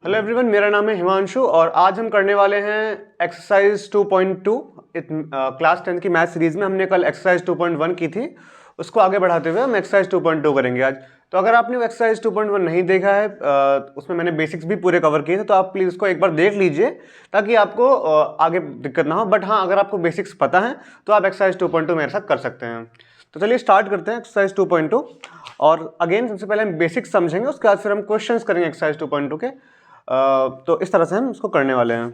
Hello everyone, मेरा नाम है हिमांशु और आज हम करने वाले हैं एक्सरसाइज 2.2 क्लास 10 की मैथ सीरीज में। हमने कल एक्सरसाइज 2.1 की थी, उसको आगे बढ़ाते हुए हम एक्सरसाइज 2.2 करेंगे आज। तो अगर आपने वो एक्सरसाइज 2.1 नहीं देखा है, उसमें मैंने बेसिक्स भी पूरे कवर किए थे, तो आप प्लीज़ उसको एक बार देख लीजिए ताकि आपको आगे दिक्कत ना हो। बट हाँ, अगर आपको बेसिक्स पता है तो आप एक्सरसाइज 2.2 मेरे साथ कर सकते हैं। तो चलिए स्टार्ट करते हैं एक्सरसाइज 2.2। और अगेन सबसे पहले हम बेसिक्स समझेंगे, उसके बाद फिर हम क्वेश्चंस करेंगे एक्सरसाइज 2.2 के। तो इस तरह से हम इसको करने वाले हैं।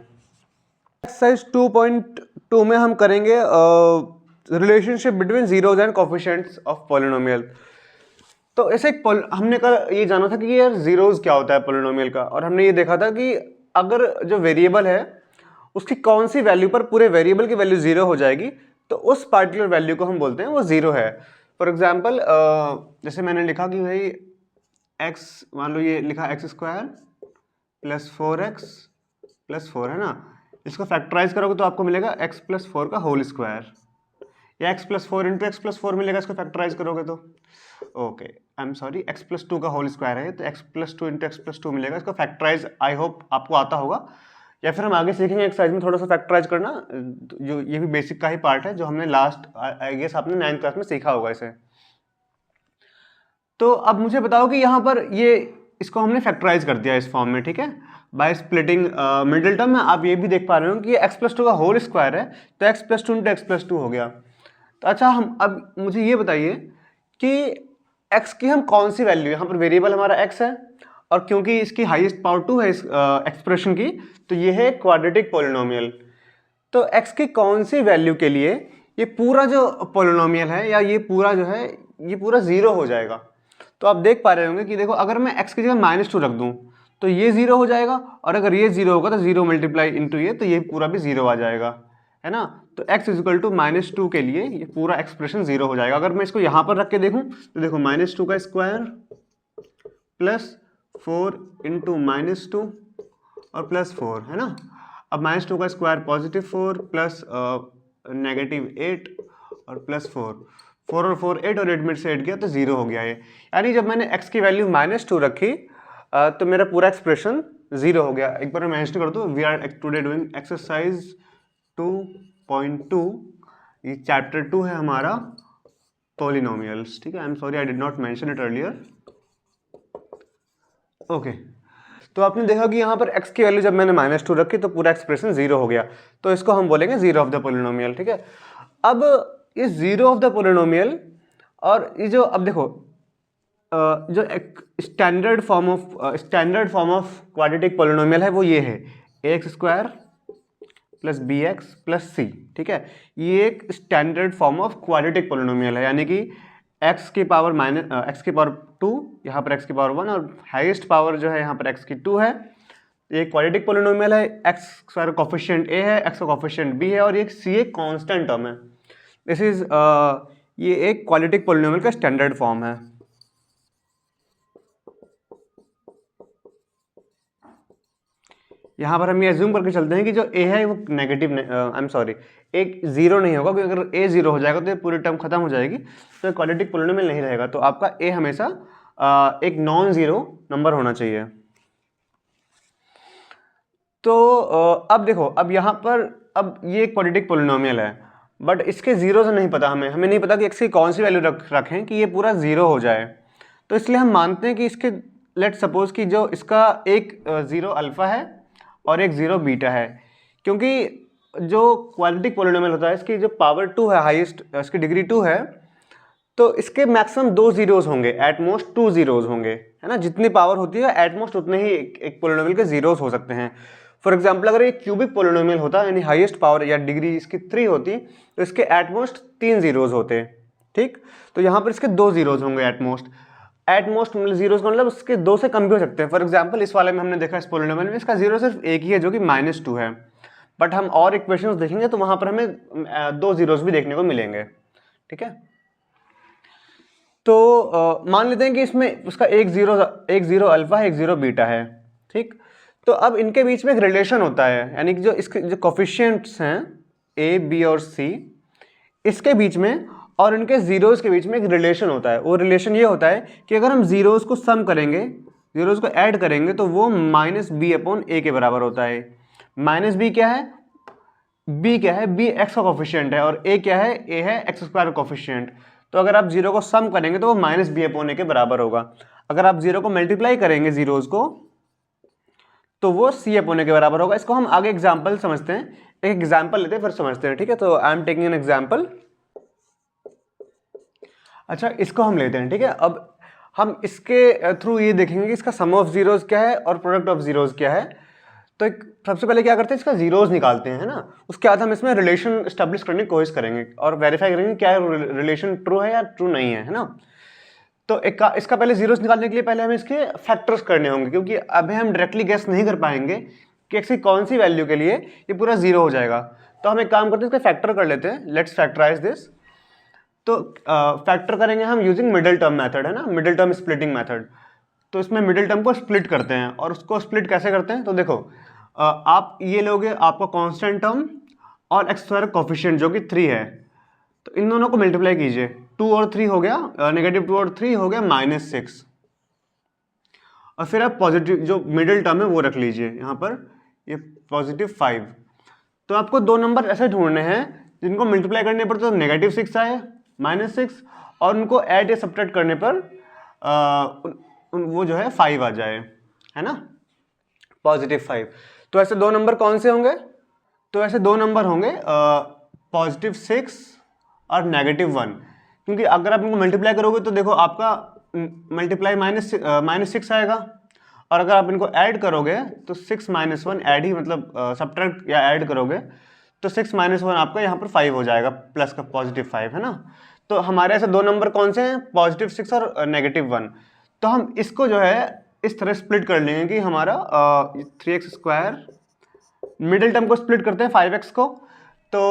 एक्सरसाइज 2.2 में हम करेंगे relationship between zeros and coefficients of polynomial. तो ऐसे हमने कल ये जाना था कि यार जीरोज क्या होता है पॉलिनोमियल का, और हमने ये देखा था कि अगर जो वेरिएबल है उसकी कौन सी वैल्यू पर पूरे वेरिएबल की वैल्यू जीरो हो जाएगी तो उस पार्टिकुलर वैल्यू को हम बोलते हैं वो जीरो है। फॉर एग्जाम्पल जैसे मैंने लिखा कि भाई एक्स, मान लो ये लिखा x square plus 4x plus 4 है ना, इसको फैक्टराइज करोगे तो आपको मिलेगा x प्लस 4 का होल स्क्वायर, या x plus 4 into x plus 4 मिलेगा इसको फैक्टराइज करोगे तो। Okay, I am sorry, x plus 2 का होल स्क्वायर है तो x plus 2 into x plus 2 मिलेगा इसको फैक्टराइज। आई होप आपको आता होगा, या फिर हम आगे सीखेंगे एक्सरसाइज में थोड़ा सा फैक्टराइज करना, जो ये भी बेसिक का ही पार्ट है जो हमने लास्ट आई गेस आपने 9th क्लास में सीखा होगा इसे। तो अब मुझे बताओ कि यहाँ पर ये इसको हमने फैक्टराइज कर दिया इस फॉर्म में, ठीक है, बाय स्प्लिटिंग मिडिल टर्म में। आप ये भी देख पा रहे हो कि ये x प्लस 2 का होल स्क्वायर है तो x plus 2 into x plus 2 हो गया। तो अच्छा, हम अब मुझे ये बताइए कि x की हम कौन सी वैल्यू, यहाँ पर वेरिएबल हमारा x है और क्योंकि इसकी हाईएस्ट पावर 2 है इस एक्सप्रेशन की, तो ये है क्वाड्रेटिक पॉलिनोमियल। तो x की कौन सी वैल्यू के लिए ये पूरा जो पॉलिनोमियल है या ये पूरा जो है ये पूरा जीरो हो जाएगा। तो आप देख पा रहे होंगे कि देखो, अगर मैं x की जगह -2 रख दूं तो ये जीरो हो जाएगा, और अगर ये जीरो होगा तो जीरो मल्टीप्लाई इंटू ये, तो ये पूरा भी जीरो आ जाएगा, है ना। तो x इजिकल टू -2 के लिए ये पूरा एक्सप्रेशन जीरो हो जाएगा। अगर मैं इसको यहाँ पर रख के देखूं तो देखो, -2 का स्क्वायर प्लस 4 इंटू -2 और प्लस 4, है ना। अब -2 का स्क्वायर पॉजिटिव 4 प्लस -8 और प्लस 4 और 4 8 और 8 में से 8 गया तो जीरो हो गया ये। यानी जब मैंने x की वैल्यू -2 रखी तो मेरा पूरा एक्सप्रेशन जीरो हो गया। एक बार मैं मेंशन कर दूं, we are today doing exercise 2.2। ये चैप्टर 2 है हमारा पॉलिनोमियल्स, ठीक है। I am sorry, I did not mention it earlier. Okay, तो आपने देखा कि यहाँ पर x की वैल्यू जब मैंने -2 रखी तो पूरा एक्सप्रेशन जीरो हो गया, तो इसको हम बोलेंगे जीरो ऑफ द पॉलिनोमियल, ठीक है। अब ये जीरो ऑफ द पॉलिनोमियल, और ये जो अब देखो जो एक standard form of quadratic polynomial है वो ये है ax square plus bx plus c, ठीक है। ये एक standard form of quadratic polynomial है, यानी कि x की पावर x की पावर 2, यहाँ पर x की पावर 1 और हाईएस्ट पावर जो है यहाँ पर x की 2 है। ये क्वाड्रेटिक पॉलिनोमियल है, x स्क्वायर कोफिशिएंट a है, x का कोफिशिएंट b है और ये c एक कांस्टेंट टर्म है। दिस इज ये एक क्वाड्रेटिक पॉलिनोमियल का स्टैंडर्ड फॉर्म है। यहाँ पर हम ये एज्यूम करके चलते हैं कि जो a है वो नेगेटिव, आई एम सॉरी, एक जीरो नहीं होगा, क्योंकि अगर a जीरो हो जाएगा तो ये पूरी टर्म खत्म हो जाएगी, तो क्वाड्रेटिक पॉलिनोमियल नहीं रहेगा। तो आपका a हमेशा एक नॉन जीरो नंबर होना चाहिए। तो अब देखो, अब यहाँ पर अब ये क्वाड्रेटिक पॉलिनोमियल है, बट इसके जीरो से नहीं पता, हमें नहीं पता कि x की कौन सी वैल्यू रखें कि ये पूरा जीरो हो जाए। तो इसलिए हम मानते हैं कि इसके लेट सपोज कि जो इसका एक जीरो अल्फा है और एक जीरो बीटा है, क्योंकि जो क्वाड्रेटिक पॉलिनोमियल होता है इसकी जो पावर 2 है, हाईएस्ट इसकी डिग्री 2 है, तो इसके मैक्सिमम 2 जीरोज होंगे, एट मोस्ट 2 जीरोज होंगे, है ना। जितनी पावर होती है एट मोस्ट उतने ही एक पॉलिनोमियल के जीरोज हो सकते हैं। फॉर एग्जाम्पल, अगर ये क्यूबिक पॉलिनोमियल होता यानी हाईएस्ट पावर या डिग्री इसकी 3 होती तो इसके एट मोस्ट 3 जीरोज होते, ठीक। तो यहाँ पर इसके 2 जीरोज होंगे एट मोस्ट मतलब जीरोज का मतलब उसके 2 से कम भी हो सकते हैं। फॉर एग्जाम्पल, इस वाले में हमने देखा इस पॉलिनोमियल में इसका जीरो सिर्फ एक ही है जो कि -2 है, बट हम और इक्वेशंस देखेंगे तो वहां पर हमें 2 जीरोज भी देखने को मिलेंगे, ठीक है। तो मान लेते हैं कि इसमें उसका एक जीरो अल्फा है, एक जीरो बीटा है, ठीक। तो अब इनके बीच में एक रिलेशन होता है, यानी कि जो इसके जो कोफिशिएंट्स हैं a b और c, इसके बीच में और इनके जीरोज के बीच में एक रिलेशन होता है। वो रिलेशन ये होता है कि अगर हम जीरोज को सम करेंगे, जीरोज़ को ऐड करेंगे तो वो माइनस बी अपॉन ए के बराबर होता है। माइनस बी क्या है, बी क्या है, बी एक्स का कोफिशिएंट है, और ए क्या है, ए है एक्स स्क्वायर कोफिशिएंट। तो अगर आप जीरो को सम करेंगे तो वो माइनस बी अपॉन ए के बराबर होगा। अगर आप जीरो को मल्टीप्लाई करेंगे जीरोज़ को तो वो सी अपॉन ए के बराबर होगा। इसको हम आगे एग्जाम्पल समझते हैं, एक एग्जाम्पल लेते हैं फिर समझते हैं, ठीक है। तो I am taking an example. अच्छा, इसको हम लेते हैं, ठीक है। अब हम इसके थ्रू ये देखेंगे कि इसका सम ऑफ जीरोज़ क्या है और प्रोडक्ट ऑफ जीरोज़ क्या है। तो एक सबसे पहले क्या करते हैं, इसका जीरोज़ निकालते हैं, है ना। उसके बाद हम इसमें रिलेशन स्टैब्लिश करने की कोशिश करेंगे और वेरीफाई करेंगे क्या रिलेशन ट्रू है या ट्रू नहीं है ना। तो इसका पहले जीरोस निकालने के लिए पहले हमें इसके फैक्टर्स करने होंगे, क्योंकि अभी हम डायरेक्टली गेस नहीं कर पाएंगे कि एक्स की कौन सी वैल्यू के लिए ये पूरा जीरो हो जाएगा। तो हम एक काम करते हैं, इसका फैक्टर कर लेते हैं। Let's factorise this. तो फैक्टर करेंगे हम यूजिंग मिडिल टर्म मेथड, है ना, मिडिल टर्म स्प्लिटिंग मेथड। तो इसमें मिडिल टर्म को स्प्लिट करते हैं, और उसको स्प्लिट कैसे करते हैं, तो देखो आप ये लोगे आपका कांस्टेंट टर्म और एक्स स्क्वायर कोफिशिएंट जो कि 3 है, तो इन दोनों को मल्टीप्लाई कीजिए। 2 और 3 हो गया, -2 और 3 हो गया -6, और फिर आप पॉजिटिव जो मिडिल टर्म है वो रख लीजिए यहाँ पर, ये +5। तो आपको दो नंबर ऐसे ढूंढने हैं जिनको मल्टीप्लाई करने पर तो -6 आए, -6, और उनको ऐड या सब्ट्रैक्ट करने पर वो जो है 5 आ जाए, है ना, +5। तो ऐसे दो नंबर कौन से होंगे, तो ऐसे दो नंबर होंगे +6 और -1, क्योंकि अगर आप इनको मल्टीप्लाई करोगे तो देखो आपका मल्टीप्लाई -6 आएगा, और अगर आप इनको ऐड करोगे तो 6 - 1 ऐड ही मतलब सब्ट्रैक्ट या ऐड करोगे तो 6 - 1 आपका यहाँ पर 5 हो जाएगा, प्लस का +5, है ना। तो हमारे ऐसे दो नंबर कौन से हैं, +6 और -1। तो हम इसको जो है इस तरह स्प्लिट कर लेंगे कि हमारा 3x², मिडिल टर्म को स्प्लिट करते हैं 5x को, तो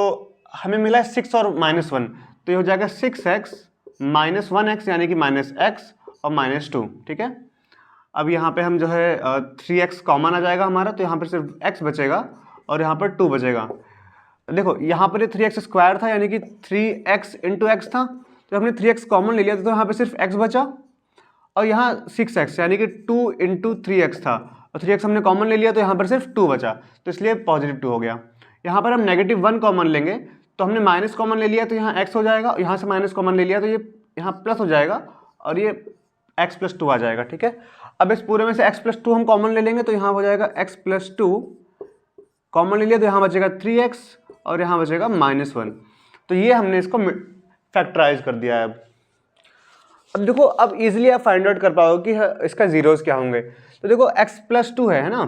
हमें मिला है 6 और -1, तो ये हो जाएगा 6x - 1x यानी कि -x और -2, ठीक है। अब यहाँ पे हम जो है 3x कॉमन आ जाएगा हमारा, तो यहाँ पर सिर्फ x बचेगा और यहाँ पर 2 बचेगा। देखो यहाँ पर ये 3x² था यानी कि 3x × x था, तो हमने 3x कॉमन ले लिया तो यहाँ पे सिर्फ x बचा, और यहाँ 6x यानी कि 2 × 3x था, और 3x हमने कॉमन ले लिया तो यहाँ पर सिर्फ 2 बचा, तो इसलिए +2 हो गया। यहाँ पर हम -1 कॉमन लेंगे तो हमने माइनस कॉमन ले लिया तो यहाँ x हो जाएगा, यहाँ से माइनस कॉमन ले लिया तो ये यहाँ प्लस हो जाएगा, और ये x + 2 आ जाएगा, ठीक है। अब इस पूरे में से x + 2 हम कॉमन ले लेंगे तो यहाँ हो जाएगा x + 2, कॉमन ले लिया तो यहाँ बचेगा 3x और यहाँ बचेगा -1। तो ये हमने इसको फैक्टराइज कर दिया है। अब देखो, अब इजीली आप फाइंड आउट कर पाओगे कि इसका जीरोस क्या होंगे। तो देखो x + 2 है ना,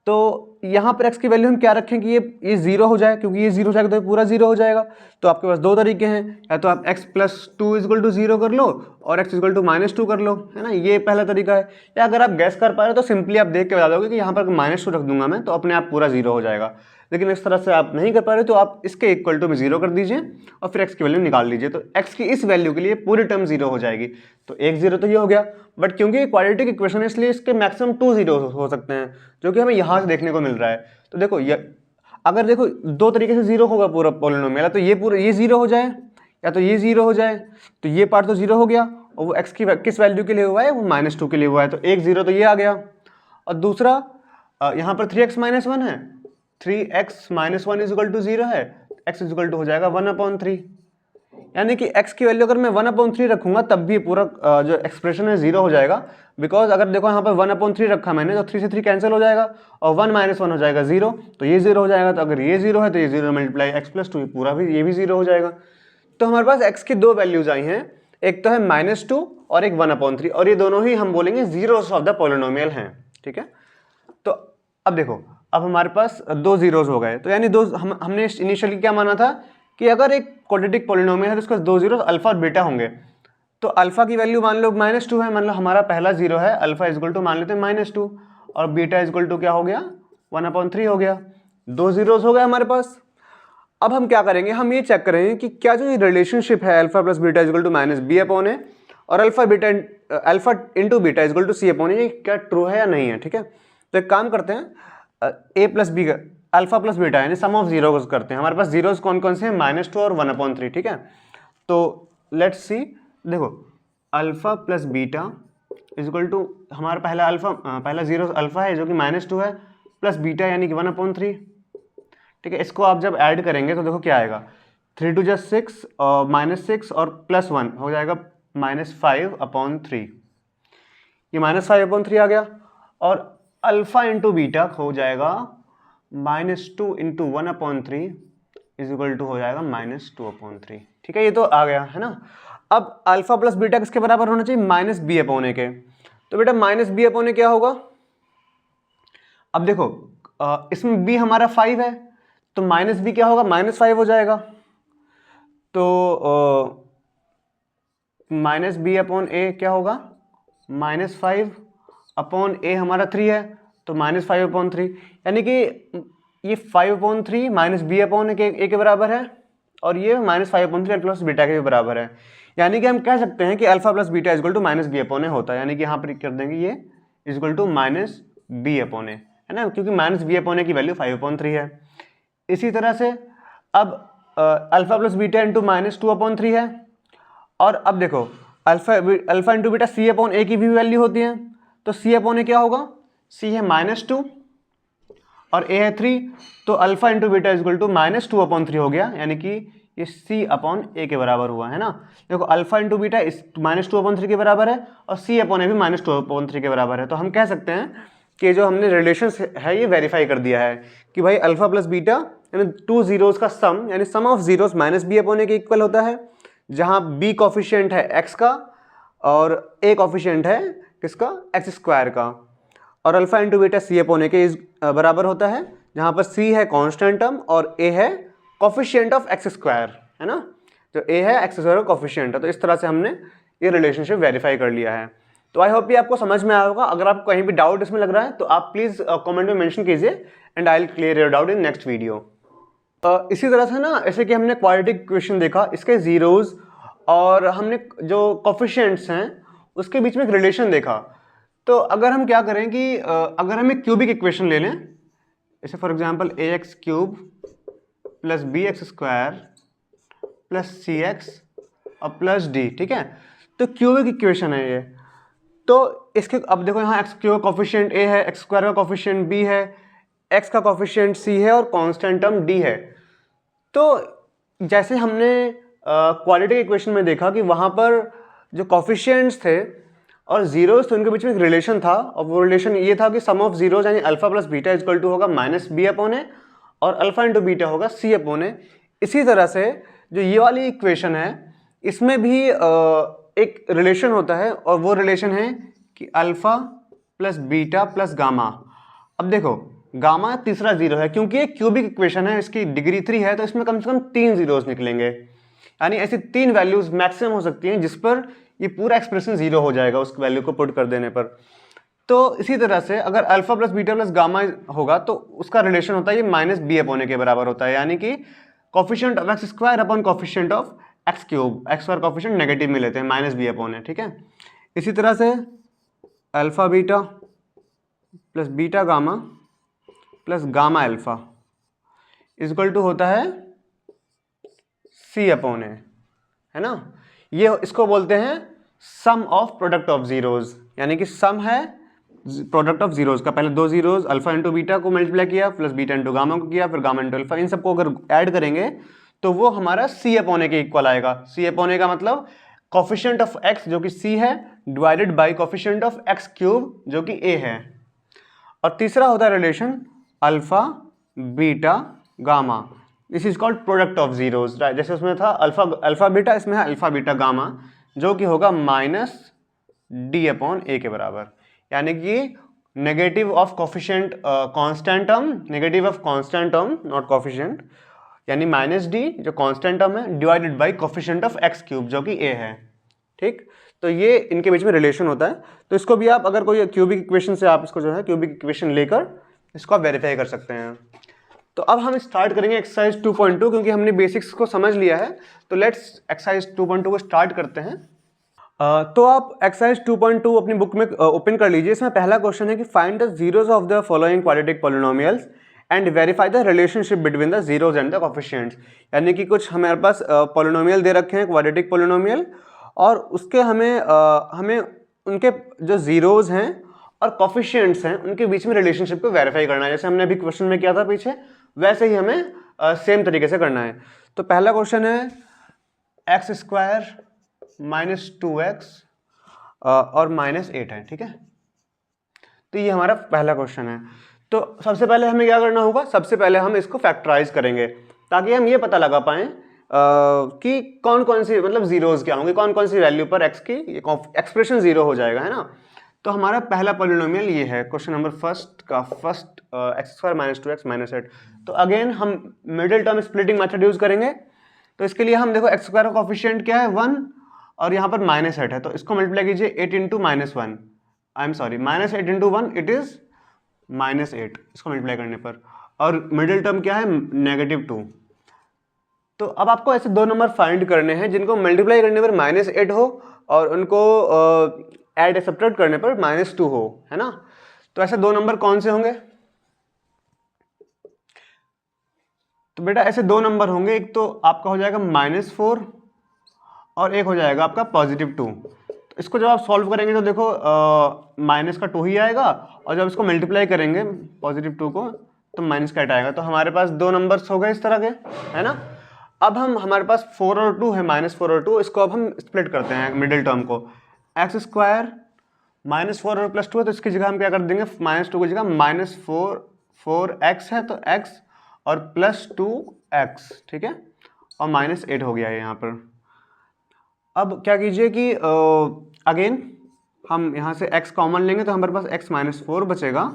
तो यहाँ पर x की वैल्यू हम क्या रखें कि ये 0 हो जाए, क्योंकि ये 0 हो जाएगा तो ये पूरा 0 हो जाएगा। तो आपके पास दो तरीके हैं, या तो आप x + 2 = 0 कर लो और x = -2 कर लो, है ना, ये पहला तरीका है। या अगर आप गैस कर पा रहे हो तो सिंपली आप देख के बता दोगे कि यहाँ पर -2 रख दूंगा मैं तो अपने आप पूरा 0 हो जाएगा। लेकिन इस तरह से आप नहीं कर पा रहे तो आप इसके इक्वल टू में 0 कर दीजिए और फिर x की वैल्यू निकाल लीजिए, तो x की इस वैल्यू के लिए पूरी टर्म 0 हो जाएगी। तो एक 0 तो ये हो गया, बट क्योंकि क्वाड्रेटिक इक्वेशन है इसलिए इसके मैक्सिमम 2 0 हो सकते हैं, जो कि हमें यहाँ से देखने को मिल रहा है। तो देखो अगर देखो दो तरीके से 0 होगा पूरा पॉलिनोमियल, तो ये पूरा ये 0 हो जाए या तो ये 0 हो जाए, तो ये पार्ट तो 0 हो गया, और वो x की किस वैल्यू के लिए हुआ है, वो -2 के लिए हुआ है, तो एक 0 तो ये आ गया। और दूसरा यहाँ पर 3x - 1 है, 3x - 1 = 0 है, x = हो जाएगा 1/3, यानी कि x की वैल्यू अगर मैं 1/3 रखूंगा तब भी पूरा जो एक्सप्रेशन है 0 हो जाएगा। बिकॉज अगर देखो यहाँ पर 1/3 रखा मैंने तो 3 से 3 कैंसिल हो जाएगा और 1 - 1 हो जाएगा 0, तो ये 0 हो जाएगा। तो अगर ये 0 है तो ये 0 × x + 2 पूरा भी ये भी 0 हो जाएगा। तो हमारे पास x की दो वैल्यूज आई हैं, एक तो है -2 और एक 1/3, और ये दोनों ही हम बोलेंगे जीरोस ऑफ द पॉलिनोमियल हैं, ठीक है। तो अब देखो, अब हमारे पास दो जीरोस हो गए, तो यानी दो हमने इनिशियली क्या माना था कि अगर एक क्वाड्रेटिक पॉलिनोमियल है तो उसके दो जीरोस अल्फा और बीटा होंगे। तो अल्फा की वैल्यू मान लो -2 है, मान लो हमारा पहला 0 है, अल्फा = मान लेते हैं -2, और बीटा = क्या हो गया, 1/3 हो गया। दो जीरोस हो गए हमारे पास। अब हम क्या करेंगे, हम ये चेक करेंगे कि क्या जो ये रिलेशनशिप है अल्फा + बीटा = -b/a और अल्फा × बीटा = c/a, क्या ट्रू है या नहीं है, ठीक है। तो एक काम करते हैं, a + b अल्फा + बीटा यानी सम ऑफ जीरोस करते हैं। हमारे पास जीरोस कौन कौन से हैं, -2 और 1/3, ठीक है। तो लेट्स सी, देखो अल्फा + बीटा इक्वल टू हमारा पहला जीरो अल्फा है जो कि -2 है, प्लस बीटा यानी कि 1/3। ठीक है, इसको आप जब ऐड करेंगे तो देखो क्या आएगा, 3 2 6 और -6 और +1 हो जाएगा -5/3। ये -5/3 आ गया, और अल्फा इंटू बीटा हो जाएगा -2 इंटू 1/3 इज इक्वल टू हो जाएगा -2/3। ठीक है, ये तो आ गया है ना। अब अल्फा प्लस बीटा किसके बराबर होना चाहिए, -b/a के। तो बेटा -b/a क्या होगा, अब देखो इसमें b हमारा 5 है, तो -b क्या होगा, -5 हो जाएगा। तो -b/a क्या होगा, -5/a हमारा 3 है, तो -5/3, यानी कि ये 5/3 -b/a के बराबर है, और ये -5/3 प्लस बीटा के भी बराबर है। यानी कि हम कह सकते हैं कि alpha plus beta equal to -b/a होता है, यानी कि यहाँ पर कर देंगे ये इक्वल टू -b/a, है ना, क्योंकि -b/a की वैल्यू 5/3 है। इसी तरह से अब अल्फा प्लस बीटा इंटू -2/3 है, और अब देखो अल्फा इंटू बीटा c/a की भी वैल्यू होती है, तो c/a क्या होगा, c है -2 और a है 3, तो alpha into beta equal to -2/3 हो गया, यानी कि ये c/a के बराबर हुआ, है ना। देखो अल्फा इंटू बीटा इस -2/3 के बराबर है, और c/a भी -2/3 के बराबर है। तो हम कह सकते हैं कि जो हमने रिलेशन है ये वेरीफाई कर दिया है कि भाई अल्फा प्लस बीटा यानी 2 जीरोस का सम, यानी सम ऑफ जीरोस -b/a के इक्वल होता है, जहाँ b कॉफिशिएंट है x का और a कॉफिशिएंट है किसका, x² का, और अल्फा इंटू बीटा c/a के बराबर होता है, जहाँ पर c है कांस्टेंट टर्म और a है कॉफिशिएंट ऑफ x², है ना, जो a है x² का कॉफिशिएंट है। तो इस तरह से हमने ये रिलेशनशिप वेरीफाई कर लिया है। तो आई होप ये आपको समझ में आया होगा। अगर आपको कहीं भी डाउट इसमें लग रहा है तो आप प्लीज़ कमेंट में मेंशन कीजिए, and I will clear your doubt in next video. इसी तरह से ना, जैसे कि हमने क्वाड्रेटिक इक्वेशन देखा, इसके जीरोस और हमने जो कोफिशिएंट्स हैं उसके बीच में एक रिलेशन देखा। तो अगर हम क्या करें कि अगर हम एक क्यूबिक इक्वेशन ले लें, जैसे for example ax³ plus bx² plus cx और प्लस d, ठीक है, तो क्यूबिक इक्वेशन है ये। तो इसके अब देखो यहाँ x का कोफिशिएंट a है, x² का कोफिशिएंट b है, x का कोफिशिएंट c है और कांस्टेंट टर्म d है। तो जैसे हमने क्वाड्रेटिक इक्वेशन में देखा कि वहाँ पर जो कोफिशिएंट्स थे और जीरोस थे उनके बीच में एक रिलेशन था, और वो रिलेशन ये था कि सम ऑफ जीरोस यानी alpha plus beta equal to होगा -b/a और अल्फा इंटू बीटा होगा c/a। इसी तरह से जो ये वाली इक्वेशन है इसमें भी एक रिलेशन होता है, और वो रिलेशन है कि alpha plus beta plus gamma. अब देखो गामा तीसरा जीरो है, क्योंकि ये क्यूबिक इक्वेशन है, इसकी डिग्री 3 है, तो इसमें कम से कम 3 जीरोस निकलेंगे, यानी ऐसी 3 वैल्यूज मैक्सिमम हो सकती हैं जिस पर ये पूरा एक्सप्रेशन जीरो हो जाएगा उस वैल्यू को पुट कर देने पर। तो इसी तरह से अगर alpha plus beta plus gamma होगा तो उसका रिलेशन होता है ये -b/a के बराबर होता है, यानी कि coefficient of x² upon coefficient of x³ x² coefficient negative में लेते हैं -b/a, ठीक है। इसी तरह से alpha beta plus beta gamma plus gamma alpha equal to होता है c/a, है ना। ये इसको बोलते हैं sum of product of zeros, यानी कि सम है प्रोडक्ट ऑफ जीरोस का। पहले 2 जीरोस अल्फा इंटू बीटा को मल्टीप्लाई किया, प्लस बीटा इंटू गामा को किया, फिर गामा इंटू अल्फा, इन सबको अगर ऐड करेंगे तो वो हमारा c/a के इक्वल आएगा। c/a का मतलब कोफिशिएंट ऑफ x जो कि c है divided by coefficient of x³ जो कि a है। और तीसरा होता है relation alpha beta gamma, this is called product of zeros, right. जैसे उसमें था अल्फा बीटा, इसमें है अल्फा बीटा गामा, जो कि होगा -d/a के बराबर, यानी कि negative of coefficient constant term, negative of constant term not coefficient, यानी -d जो कांस्टेंट टर्म है divided by coefficient of x³ जो कि a है, ठीक। तो ये इनके बीच में रिलेशन होता है। तो इसको भी आप अगर कोई क्यूबिक इक्वेशन से आप इसको जो है क्यूबिक इक्वेशन लेकर इसको आप वेरीफाई कर सकते हैं। तो अब हम स्टार्ट करेंगे एक्सरसाइज 2.2, क्योंकि हमने बेसिक्स को समझ लिया है। तो लेट्स एक्सरसाइज 2.2 को स्टार्ट करते हैं। तो आप एक्सरसाइज 2.2 अपनी बुक में ओपन कर लीजिए। इसमें पहला क्वेश्चन है कि find the zeros of the following quadratic polynomials and verify the relationship between the zeros and the coefficients. यानी कि कुछ हमारे पास पॉलिनोमियल दे रखे हैं, क्वाड्रेटिक पॉलिनोमियल, और उसके हमें उनके जो जीरोज हैं और कोफिशिएंट्स हैं उनके बीच में रिलेशनशिप को वेरीफाई करना है, जैसे हमने अभी क्वेश्चन में किया था पीछे, वैसे ही हमें सेम तरीके से करना है। तो पहला क्वेश्चन है एक्स स्क्वायर माइनस 2x और माइनस 8 है, ठीक है। तो ये हमारा पहला क्वेश्चन है। तो सबसे पहले हमें क्या करना होगा, सबसे पहले हम इसको फैक्टराइज करेंगे ताकि हम ये पता लगा पाएं कि कौन कौन सी मतलब जीरोज क्या होंगे, कौन कौन सी वैल्यू पर एक्स की एक्सप्रेशन जीरो हो जाएगा, है ना। तो हमारा पहला पॉलिनोमियल ये है, क्वेश्चन नंबर फर्स्ट का first x square minus 2x minus 8। तो अगेन हम middle term splitting method use करेंगे। तो इसके लिए हम देखो एक्स स्क्वायर का कोफिशिएंट क्या है 1 और यहाँ पर माइनस 8 है, तो इसको मल्टीप्लाई कीजिए 8 into minus 1, I am sorry minus 8 into 1 it is minus 8, इसको मल्टीप्लाई करने पर। और मिडिल टर्म क्या है नेगेटिव 2। तो अब आपको ऐसे दो नंबर फाइंड करने हैं जिनको मल्टीप्लाई करने पर माइनस 8 हो और उनको ऐड सब्ट्रैक्ट करने पर माइनस 2 हो, है ना। तो ऐसे दो नंबर कौन से होंगे, तो बेटा ऐसे दो नंबर होंगे, एक तो आपका हो जाएगा -4 और एक हो जाएगा आपका +2। तो इसको जब आप सॉल्व करेंगे तो देखो माइनस का 2 ही आएगा और जब इसको मल्टीप्लाई करेंगे +2 को तो माइनस का 8 आएगा। तो हमारे पास दो नंबर्स हो गए इस तरह के, है ना। अब हमारे पास 4 और 2 है, -4 और 2, इसको अब हम स्प्लिट करते हैं मिडिल टर्म को। एक्स स्क्वायर -4 और +2 है तो इसकी जगह हम क्या कर देंगे, -2 की जगह -4x है तो x और +2x, ठीक है, और -8 हो गया है यहाँ पर। अब क्या कीजिए कि अगेन हम यहाँ से x कॉमन लेंगे तो हमारे पास x -4 बचेगा,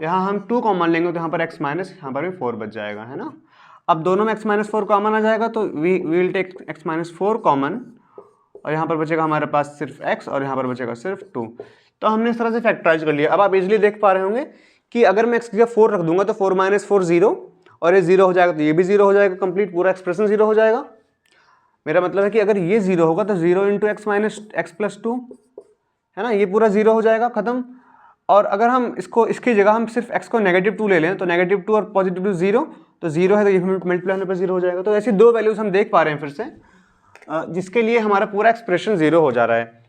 यहाँ हम 2 कॉमन लेंगे तो यहाँ पर x माइनस यहाँ पर भी 4 बच जाएगा, है ना। अब दोनों में x -4 कॉमन आ जाएगा तो we will take x -4 common और यहाँ पर बचेगा हमारे पास सिर्फ x और यहाँ पर बचेगा सिर्फ 2। तो हमने इस तरह से फैक्टराइज कर लिया। अब आप इजीली देख पा रहे होंगे कि अगर मैं x की जगह 4 रख दूंगा तो 4 - 4 0 और ये 0 हो जाएगा तो ये भी 0 हो जाएगा, कंप्लीट पूरा एक्सप्रेशन 0 हो जाएगा। मेरा मतलब है कि अगर ये 0 होगा तो 0 into x minus x plus 2, है ना, ये पूरा 0 हो जाएगा, खत्म। और अगर हम इसकी जगह हम सिर्फ x को -2 ले लें तो -2 और +2 0, तो 0 है तो ये मल्टीप्लाई होने पर 0 हो जाएगा। तो ऐसी दो वैल्यूज हम देख पा रहे हैं फिर से जिसके लिए हमारा पूरा एक्सप्रेशन 0 हो जा रहा है।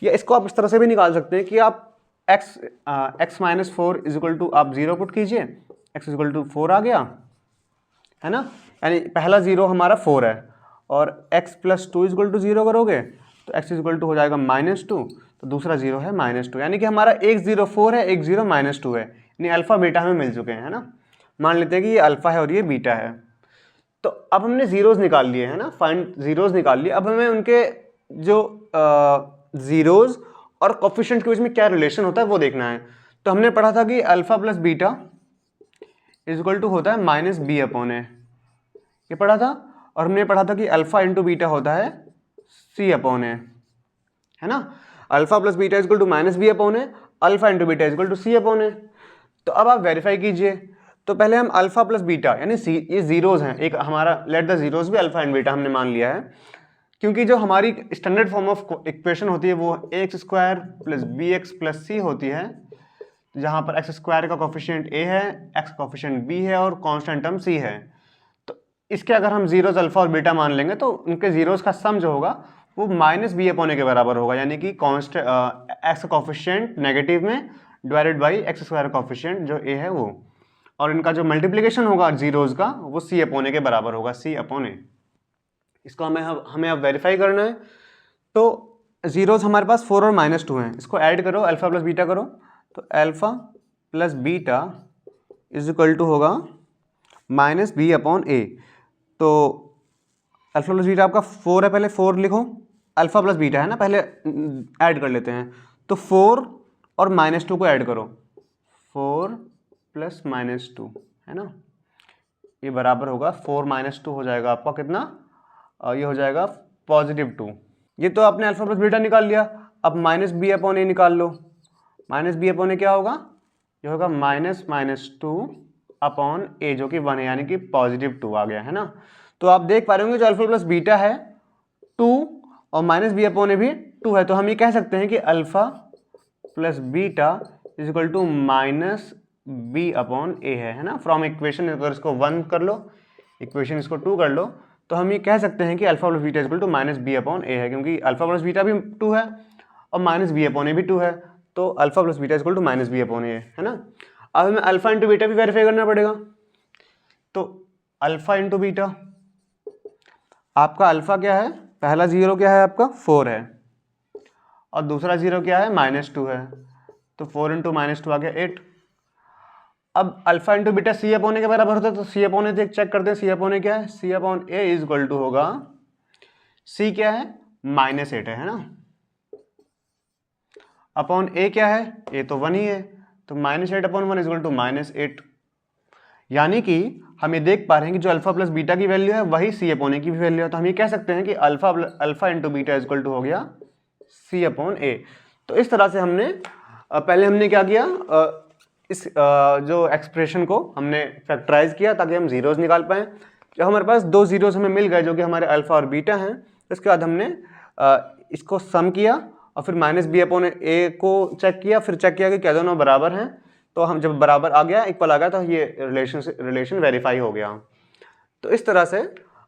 या इसको आप इस तरह से भी निकाल सकते हैं कि आप x -4 = आप 0 पुट कीजिए, x = 4 आ गया, है ना, यानी पहला 0 हमारा 4 है और x + 2 = 0 करोगे तो x = हो जाएगा -2, तो दूसरा 0 है -2, यानी कि हमारा एक 0 4 है, एक 0 -2 है, यानी अल्फा बीटा हमें मिल चुके हैं, है ना। मान लेते हैं कि ये अल्फा है और ये बीटा है। तो अब हमने जीरोज निकाल लिए, है ना, फाइंड जीरोज निकाल लिए। अब हमें उनके जो जीरोज और कोफिशिएंट के बीच में क्या रिलेशन होता है वो देखना है। तो हमने पढ़ा था कि अल्फा प्लस बीटा = होता है -b/a, ये पढ़ा था। और हमने पढ़ा था कि अल्फा इंटू बीटा होता है c/a, है ना। Alpha plus beta = -b/a, alpha into beta = c/a। तो अब आप वेरीफाई कीजिए। तो पहले हम अल्फा प्लस बीटा यानी सी, ये जीरोज हैं, एक हमारा लेट द जीरोज भी अल्फा एंड बीटा हमने मान लिया है, क्योंकि जो हमारी स्टैंडर्ड फॉर्म ऑफ इक्वेशन होती है वो ax² + bx + c होती है, जहाँ पर x² का कोफिशिएंट a है, x का कोफिशिएंट b है और कांस्टेंट टर्म c है। तो इसके अगर हम जीरोज अल्फा और बीटा मान लेंगे तो उनके जीरोज का सम जो होगा वो -b/a के बराबर होगा, यानी कि कांस्टेंट x का कोफिशिएंट नेगेटिव में डिवाइडेड बाई x² कोफिशिएंट जो a है वो, और इनका जो मल्टीप्लिकेशन होगा जीरोज का वो c/a के बराबर होगा, c/a। इसको हमें अब वेरीफाई करना है। तो जीरोज हमारे पास 4 और -2 हैं, इसको ऐड करो, अल्फा प्लस बीटा करो, तो अल्फा प्लस बीटा = होगा -b/a। तो अल्फा प्लस बीटा आपका 4 है, पहले 4 लिखो, अल्फा प्लस बीटा है ना, पहले ऐड कर लेते हैं। तो 4 और -2 को ऐड करो, 4 + -2, है ना, ये बराबर होगा 4 - 2 हो जाएगा आपका कितना, ये हो जाएगा +2। ये तो आपने अल्फा प्लस बीटा निकाल लिया। अब -b/a निकाल लो। -b/a क्या होगा, ये होगा -2/a जो कि 1 है, यानी कि +2 आ गया, है ना। तो आप देख पा रहे होंगे जो अल्फा प्लस बीटा है 2 और -b/a भी 2 है, तो हम ये कह सकते हैं कि अल्फा प्लस बीटा = -b/a है ना। फ्रॉम इक्वेशन अगर इसको 1 कर लो, इक्वेशन इसको 2 कर लो, तो हम ये कह सकते हैं कि अल्फा प्लस बीटा = -b/a है, क्योंकि अल्फा प्लस बीटा भी 2 है और माइनस बी अपॉन ए भी 2 है, तो alpha plus beta equal to minus B upon A है ना। अब हमें अल्फा इंटू बीटा भी वेरीफाई करना पड़ेगा, तो अल्फा इंटू बीटा, आपका अल्फा क्या है, पहला जीरो क्या है आपका 4 है, और दूसरा जीरो क्या है -2 है, तो 4 इंटू -2 आ गया 8। अब अल्फा इंटू बीटा सी अपॉन ए के बराबर होता है, तो सी अपॉन ए चेक करते हैं, सी अपॉन ए क्या है, C upon A is equal to होगा, सी क्या है -8 है ना, अपॉन ए क्या है, ए तो 1 ही है, तो -8 अपॉन 1 इज इक्वल टू -8। यानी कि हम ये देख पा रहे हैं कि जो अल्फा प्लस बीटा की वैल्यू है वही सी अपॉन ए की भी वैल्यू है, तो हम ये कह सकते हैं कि alpha into beta is equal to हो गया सी अपॉन ए। तो इस तरह से हमने पहले हमने क्या किया, इस जो एक्सप्रेशन को हमने फैक्टराइज किया ताकि हम जीरोस निकाल पाएँ। जब हमारे पास दो जीरोस हमें मिल गए जो कि हमारे अल्फा और बीटा हैं, इसके बाद हमने इसको सम किया और फिर माइनस बी अपॉन ए को चेक किया, फिर चेक किया कि क्या दोनों बराबर हैं, तो हम जब बराबर आ गया, इक्वल आ गया, तो ये रिलेशन वेरीफाई हो गया। तो इस तरह से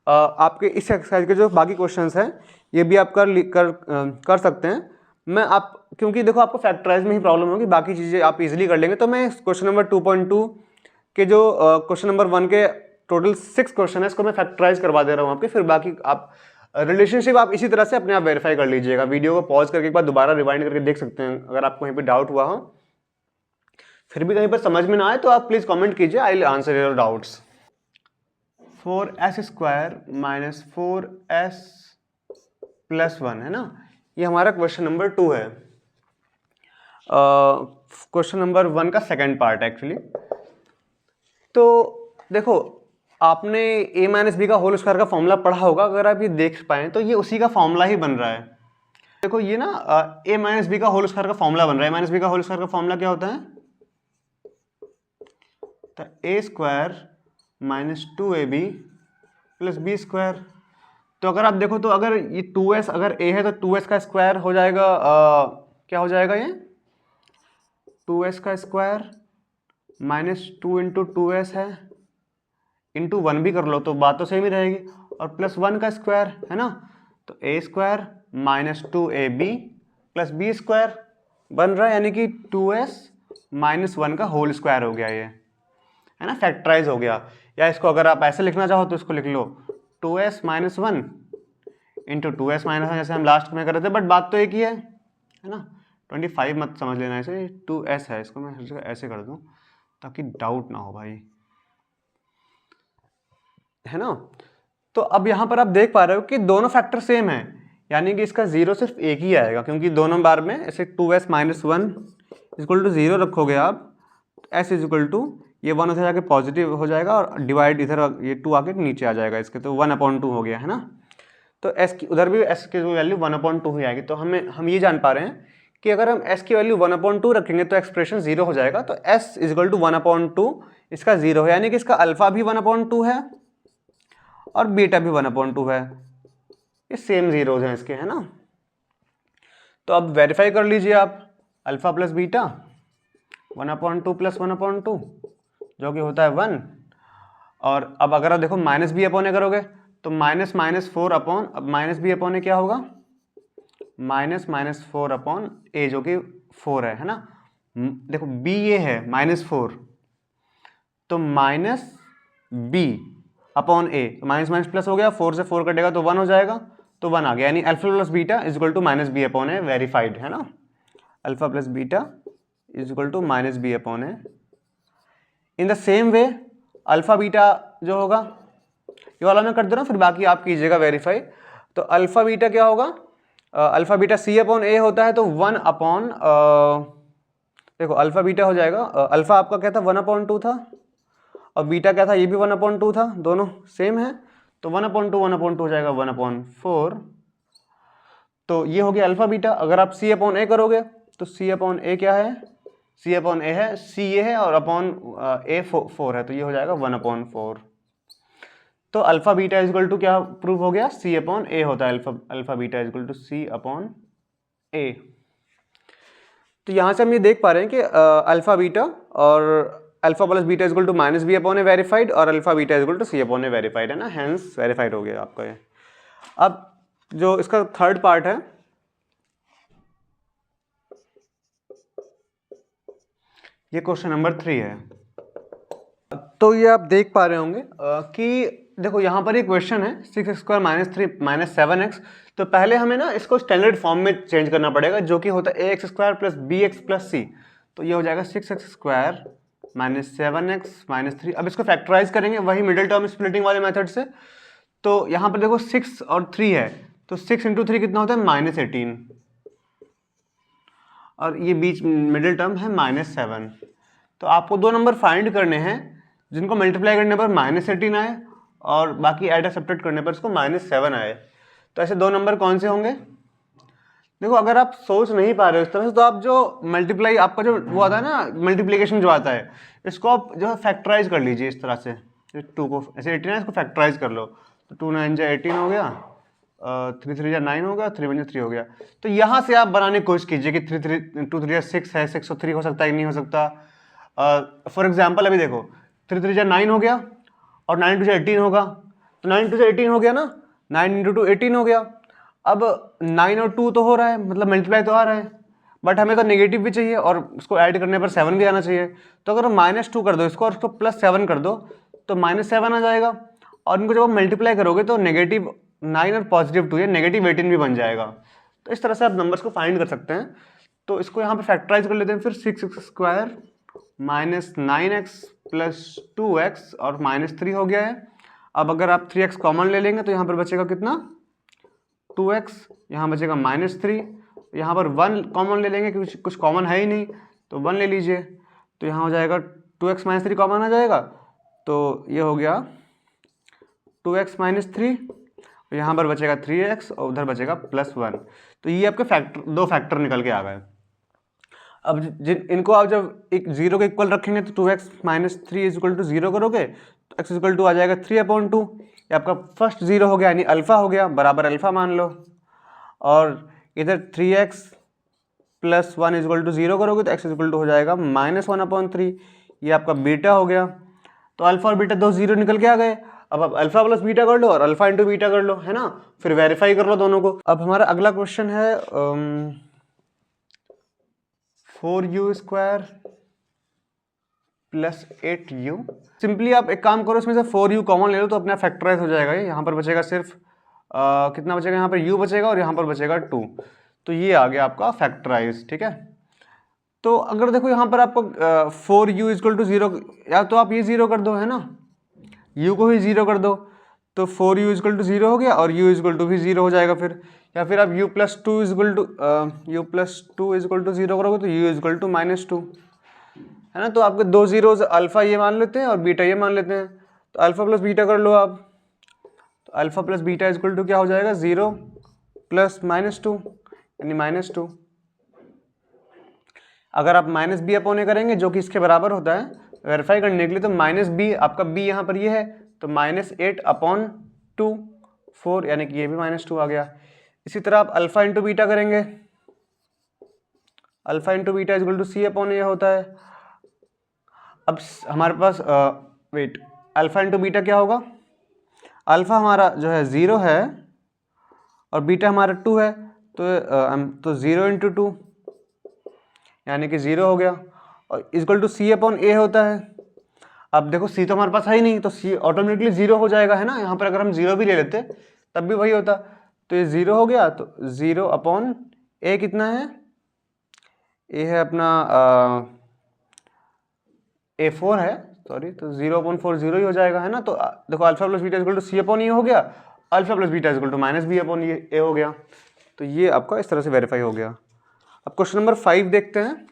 आपके इस एक्सरसाइज के जो बाकी क्वेश्चंस हैं ये भी आप कर सकते हैं। मैं आप क्योंकि देखो आपको फैक्टराइज में ही प्रॉब्लम होगी, बाकी चीज़ें आप इजीली कर लेंगे, तो मैं क्वेश्चन नंबर 2.2 के जो क्वेश्चन नंबर 1 के टोटल 6 क्वेश्चन है इसको मैं फैक्टराइज करवा दे रहा हूँ आपके, फिर बाकी आप रिलेशनशिप आप इसी तरह से अपने आप वेरीफाई कर लीजिएगा। वीडियो को पॉज करके एक बार दोबारा रिवाइंड करके देख सकते हैं, अगर आपको कहीं पे डाउट हुआ हो, फिर भी कहीं पर समझ में ना आए तो आप प्लीज कमेंट कीजिए, I will answer your doubts. 4s square minus 4s plus 1 है ना, ये हमारा क्वेश्चन नंबर 2 है। क्वेश्चन नंबर 1 का सेकेंड पार्ट एक्चुअली। तो देखो आपने a माइनस बी का होल स्क्वायर का फॉर्मूला पढ़ा होगा, अगर आप ये देख पाएँ तो ये उसी का फॉर्मूला ही बन रहा है। देखो ये ना a माइनस बी का होल स्क्वायर का फॉर्मूला बन रहा है। माइनस बी का होल स्क्वायर का फॉर्मूला क्या होता है, तो a square minus 2ab plus b square. तो अगर आप देखो तो अगर ये 2s अगर a है तो 2s का स्क्वायर हो जाएगा, क्या हो जाएगा ये 2s का स्क्वायर माइनस 2 इंटू 2s है, इंटू 1 भी कर लो तो बात तो सेम ही रहेगी, और प्लस 1 का स्क्वायर है ना, तो a square minus 2ab plus b square बन रहा है, यानी कि 2s माइनस 1 का होल स्क्वायर हो गया ये, है ना, फैक्टराइज हो गया। या इसको अगर आप ऐसे लिखना चाहो तो इसको लिख लो 2s minus 1 into 2s minus 1, जैसे हम लास्ट में कर रहे थे, बट बात तो एक ही है ना। 25 मत समझ लेना, इसे 2s है, इसको मैं ऐसे कर दूं ताकि डाउट ना हो भाई, है ना। तो अब यहाँ पर आप देख पा रहे हो कि दोनों फैक्टर सेम है, यानी कि इसका जीरो सिर्फ एक ही आएगा, क्योंकि दोनों बार में ऐसे 2s माइनस 1 इक्वल टू 0 रखोगे आप, s इज इक्वल टू ये 1 उधर जाके पॉजिटिव हो जाएगा और डिवाइड इधर ये 2 आके नीचे आ जाएगा इसके, तो 1/2 हो गया है ना। तो s की उधर भी s की वैल्यू 1/2 ही आएगी। तो हम ये जान पा रहे हैं कि अगर हम s की वैल्यू 1/2 रखेंगे तो एक्सप्रेशन 0 हो जाएगा, तो s इज इक्वल टू 1/2 इसका 0 है, यानी कि इसका अल्फा भी 1/2 है और बीटा भी 1/2 है, ये सेम जीरोज हैं इसके, है ना। तो अब वेरीफाई कर लीजिए आप, अल्फा प्लस बीटा 1/2 प्लस 1/2 जो कि होता है 1, और अब अगर आप देखो माइनस बी अपॉन ए करोगे तो माइनस माइनस 4 अपॉन, अब माइनस बी अपॉन ए क्या होगा, माइनस माइनस 4 अपॉन ए जो कि 4 है ना। देखो बी ये है -4, तो माइनस बी अपॉन ए, माइनस माइनस प्लस हो गया, 4 से 4 कटेगा तो 1 हो जाएगा, तो 1 आ गया, यानी alpha plus beta is equal to minus B upon A, verified है ना। Alpha plus beta is equal to minus B upon a. In the same way alpha beta जो होगा, ये वाला मैं कर दे रहा हूँ, फिर बाकी आप कीजिएगा वेरीफाई। तो अल्फा बीटा क्या होगा, alpha beta C upon A होता है, तो 1 अपॉन, देखो अल्फा बीटा हो जाएगा, अल्फा आपका क्या था 1/2 था, और बीटा क्या था, ये भी 1/2 था, दोनों सेम है, तो 1/2 हो जाएगा 1/4। तो ये हो गया अल्फा बीटा। अगर आप सी अपॉन ए करोगे तो सी अपॉन ए क्या है, सी अपॉन ए है, सी ये है और अपॉन ए 4 है, तो ये हो जाएगा 1/4। तो alpha beta is equal to क्या प्रूव हो गया, सी अपॉन ए होता है, alpha beta is equal to C upon A. तो यहाँ से हम ये देख पा रहे हैं कि अल्फा बीटा और alpha plus beta is equal to minus B upon A verified, और alpha beta is equal to C upon A verified, है ना, हेंस वेरीफाइड हो गया आपका ये। अब जो इसका थर्ड पार्ट है, ये क्वेश्चन नंबर 3 है। तो ये आप देख पा रहे होंगे कि देखो यहाँ पर ये क्वेश्चन है 6x² माइनस 3 माइनस 7x। तो पहले हमें ना इसको स्टैंडर्ड फॉर्म में चेंज करना पड़ेगा, जो कि होता है ax² plus bx plus c। तो ये हो जाएगा 6x² माइनस 7x माइनस 3। अब इसको फैक्टराइज करेंगे वही मिडिल टर्म स्प्लिटिंग वाले मेथड से। तो यहाँ पर देखो 6 और 3 है, तो 6 इंटू 3 कितना होता है -18, और ये बीच मिडिल टर्म है -7। तो आपको दो नंबर फाइंड करने हैं जिनको मल्टीप्लाई करने पर -18 आए और बाकी ऐड सब्ट्रैक्ट करने पर इसको -7 आए। तो ऐसे दो नंबर कौन से होंगे? देखो अगर आप सोच नहीं पा रहे हो इस तरह से, तो आप जो मल्टीप्लाई आपका जो वो आता है ना, मल्टीप्लिकेशन जो आता है, इसको आप जो है फैक्टराइज कर लीजिए इस तरह से। 2 को ऐसे 18 है, इसको फैक्टराइज कर लो। तो 2 9 जा 18 हो गया, 3 3 जा 9 हो गया, 3 1 जा 3 हो गया। तो यहाँ से आप बनाने की कोशिश कीजिए कि 3 3 2 3 जा 6 है, 6 और 3 हो सकता है कि नहीं हो सकता। फॉर एग्जाम्पल अभी देखो 3 3 जा 9 हो गया और 9 2 जा 18 होगा। तो 9 2 जा 18 हो गया ना, 9 इंटू 2 18 हो गया। अब 9 और 2 तो हो रहा है, मतलब मल्टीप्लाई तो आ रहा है, बट हमें तो नेगेटिव भी चाहिए और उसको ऐड करने पर 7 भी आना चाहिए। तो अगर -2 कर दो इसको और उसको +7 कर दो तो -7 आ जाएगा। और इनको जब आप मल्टीप्लाई करोगे तो -9 और +2 ये -18 भी बन जाएगा। तो इस तरह से आप नंबर्स को फाइंड कर सकते हैं। तो इसको यहाँ पे फैक्टराइज कर लेते हैं फिर। 6x² minus 9x plus 2x और -3 हो गया है। अब अगर आप 3x कॉमन ले लेंगे तो यहाँ पर बचेगा कितना, 2x, यहाँ बचेगा -3। यहाँ पर 1 कॉमन ले लेंगे क्योंकि कुछ कॉमन है ही नहीं, तो 1 ले लीजिए। तो यहाँ हो जाएगा 2x -3 कॉमन आ जाएगा, तो ये हो गया 2x -3। यहाँ पर बचेगा 3x और उधर बचेगा +1। तो ये आपके दो फैक्टर निकल के आ गए। अब इनको आप जब एक 0 के इक्वल रखेंगे तो 2x -3 इक्वल टू 0 करोगे तो x इक्वल टू आ जाएगा 3/2। ये आपका फर्स्ट 0 हो गया, यानी अल्फा हो गया, बराबर अल्फा मान लो। और इधर 3x प्लस 1 इक्वल टू 0 करोगे तो x इक्वल टू हो जाएगा -1/3। ये आपका बीटा हो गया। तो अल्फा और बीटा दो 0 निकल के आ गए। अब आप अल्फा प्लस बीटा कर लो और अल्फा इंटू बीटा कर लो, है ना, फिर वेरीफाई कर लो दोनों को। अब हमारा अगला क्वेश्चन है 4u² प्लस 8u। सिंपली आप एक काम करो, इसमें से 4u कॉमन ले लो तो अपना फैक्टराइज हो जाएगा। ये यहाँ पर बचेगा सिर्फ कितना बचेगा, यहाँ पर u बचेगा और यहाँ पर बचेगा 2। तो ये आ गया आपका फैक्टराइज, ठीक है। तो अगर देखो यहाँ पर आपको 4u इक्वल टू 0, या तो आप ये 0 कर दो, है ना, u को ही 0 कर दो, तो 4u इक्वल टू 0 हो गया और u इक्वल टू भी 0 हो जाएगा फिर। या फिर आप u प्लस 2 इक्वल टू 0 करोगे तो u इक्वल टू -2, है ना। तो आपके दो जीरोज अल्फा ये मान लेते हैं और बीटा ये मान लेते हैं, तो अल्फा प्लस बीटा कर लो आप। तो alpha plus beta equal to क्या हो जाएगा, 0 प्लस -2 यानी -2। अगर आप -b/a करेंगे जो कि इसके बराबर होता है वेरीफाई करने के लिए, तो -b, आपका b यहाँ पर ये है, तो -8/2 4, यानी कि ये भी -2 आ गया। इसी तरह आप अल्फा इंटू बीटा करेंगे, alpha into beta equal to c/a होता है। अब हमारे पास वेट, अल्फा इंटू बीटा क्या होगा, अल्फा हमारा जो है 0 है और बीटा हमारा 2 है, तो 0 इंटू 2 यानी कि 0 हो गया, और इक्वल टू c/a होता है। अब देखो c तो हमारे पास है ही नहीं, तो c ऑटोमेटिकली 0 हो जाएगा, है ना। यहाँ पर अगर हम 0 भी ले लेते तब भी वही होता। तो ये 0 हो गया, तो 0/a कितना है, a है अपना a4 है, सॉरी, तो 0/4 0 ही हो जाएगा, है ना। तो देखो alpha plus beta equal to c/a हो गया, alpha plus beta equal to -b/a हो गया। तो ये आपका इस तरह से वेरीफाई हो गया। अब क्वेश्चन नंबर 5 देखते हैं।